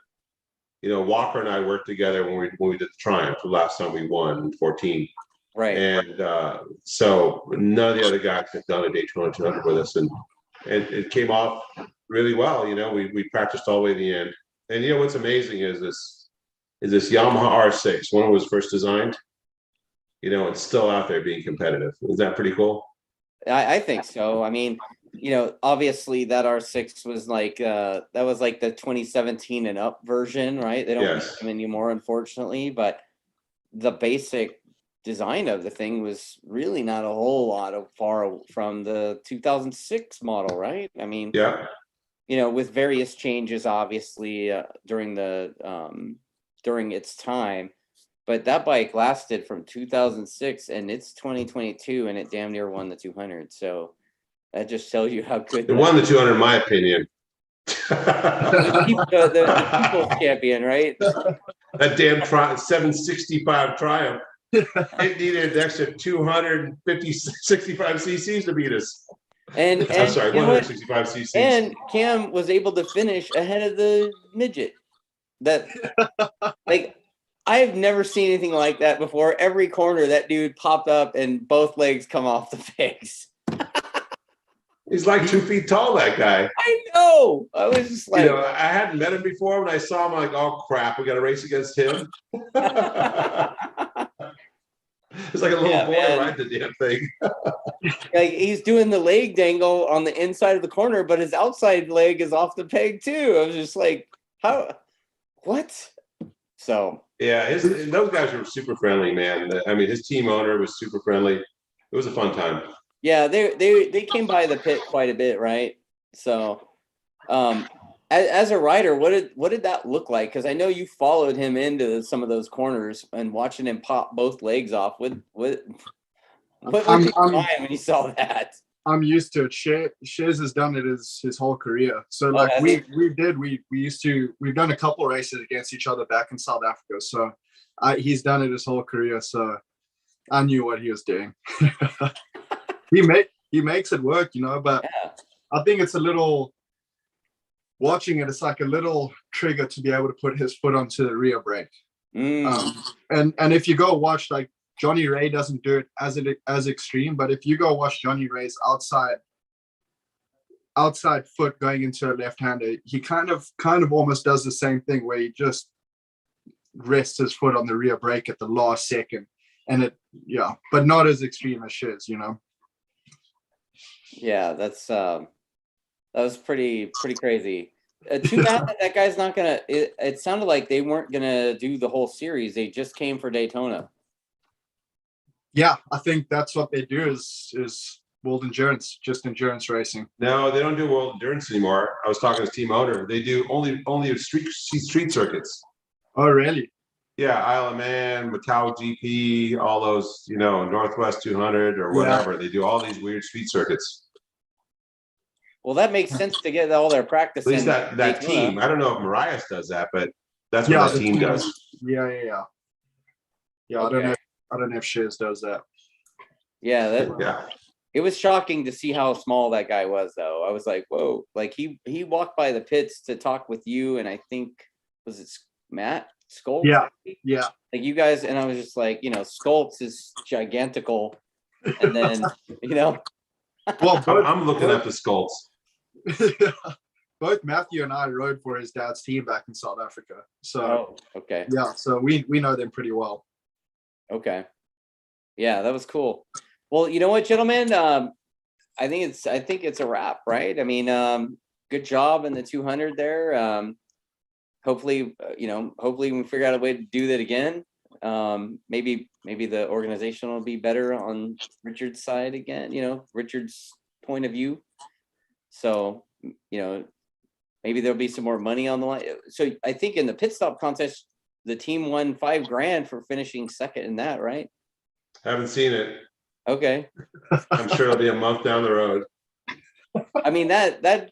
You know, Walker and I worked together when we did the Triumph the last time we won in 14. Right. And so none of the other guys have done a Daytona 200 with us, and it came off really well. You know, we practiced all the way to the end. And you know what's amazing is this Yamaha R6, one was first designed. You know, it's still out there being competitive. Is that pretty cool? I think so. I mean, you know, obviously that R6 was like that was like the 2017 and up version, right? They don't make them anymore, unfortunately, but the basic design of the thing was really not a whole lot of far from the 2006 model, right? I mean, yeah, you know, with various changes, obviously, during its time. But that bike lasted from 2006, and it's 2022, and it damn near won the 200. So that just tells you how good. It won the 200, in my opinion. the people's champion, right? That damn 765 Triumph. It needed an extra 265 cc's to beat us. And I'm sorry, 165 cc's. And Cam was able to finish ahead of the midget. That, like, I've never seen anything like that before. Every corner, that dude popped up and both legs come off the pegs. He's like 2 feet tall, that guy. I know. I was just like, you know, I hadn't met him before. When I saw him, I'm like, oh crap, we got to race against him. It's like a little boy ride the damn thing. Like he's doing the leg dangle on the inside of the corner, but his outside leg is off the peg too. I was just like, how? What? So yeah, those guys were super friendly, man. I mean, his team owner was super friendly. It was a fun time. Yeah, they came by the pit quite a bit, right? So, as a rider, what did that look like? Because I know you followed him into some of those corners and watching him pop both legs off. What was your mind when you saw that? I'm used to it. Shiz has done it his whole career. So like we've done a couple races against each other back in South Africa. So he's done it his whole career. So I knew what he was doing. He makes it work, you know, but I think it's a little, watching it, it's like a little trigger to be able to put his foot onto the rear brake. And if you go watch, like, Johnny Ray doesn't do it as extreme, but if you go watch Johnny Ray's outside foot going into a left-hander, he kind of almost does the same thing where he just rests his foot on the rear brake at the last second, and but not as extreme as Shiz, you know. Yeah, that was pretty crazy. Too bad that guy's not gonna. It sounded like they weren't gonna do the whole series. They just came for Daytona. Yeah, I think that's what they do is World Endurance, just endurance racing. No, they don't do World Endurance anymore. I was talking to team owner. They do only street circuits. Oh, really? Yeah, Isle of Man, Macau GP, all those, Northwest 200 or whatever. They do all these weird street circuits. Well, that makes sense to get all their practice At least in that Daytona. team. I don't know if Marias does that, but that's what that team does. Yeah. Okay. I don't know if Shears does that. Yeah, Yeah. it was shocking to see how small that guy was, though. I was like, whoa. Like, he walked by the pits to talk with you, and I think, was it Matt Skoltz? Yeah. Like, you guys, and I was just like, Skoltz is gigantical. And then, Well, I'm looking up the Skoltz. Both Matthew and I rode for his dad's team back in South Africa. So, okay. Yeah, so we know them pretty well. Okay. Yeah, that was cool. Well, you know what, gentlemen? I think it's a wrap, right? I mean, good job in the 200 there. Hopefully we can figure out a way to do that again. Maybe the organization will be better on Richard's side again, Richard's point of view. So, maybe there'll be some more money on the line. So I think in the pit stop contest, the team won $5,000 for finishing second in that, right? Haven't seen it. Okay. I'm sure it'll be a month down the road. I mean, that'd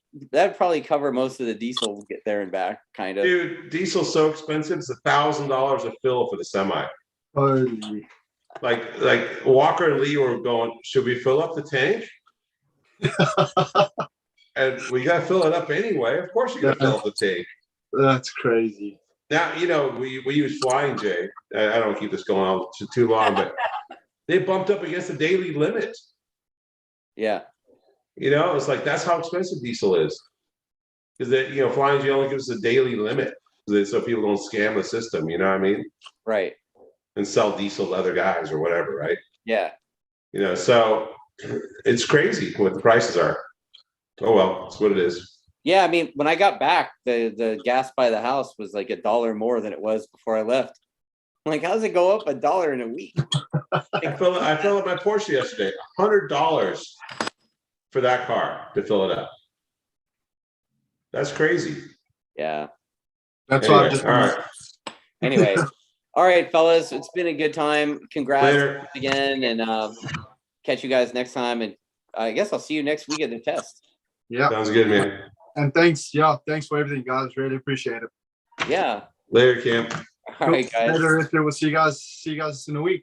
probably cover most of the diesel to get there and back, kind of. Dude, diesel's so expensive. It's $1,000 a fill for the semi. Holy. Like Walker and Lee were going, should we fill up the tank? And we got to fill it up anyway. Of course you got to fill up the tank. That's crazy. Now, we use Flying J. I don't keep this going on too long, but they bumped up against the daily limit. Yeah. It's like, that's how expensive diesel is. Because that, Flying J only gives us a daily limit. So people don't scam the system, you know what I mean? Right. And sell diesel to other guys or whatever, right? Yeah. So it's crazy what the prices are. Oh, well, it's what it is. Yeah, I mean, when I got back, the gas by the house was like $1 more than it was before I left. I'm like, how does it go up $1 in a week? I filled up my Porsche yesterday. $100 for that car to fill it up. That's crazy. Yeah. That's anyway, why I'm just all right. Anyway, all right, fellas, it's been a good time. Congrats Later. again, and catch you guys next time. And I guess I'll see you next week at the test. Yeah. Sounds good, man. And thanks for everything, guys. Really appreciate it. Yeah. Later, Cam. All right, guys. Later, we'll see you guys in a week.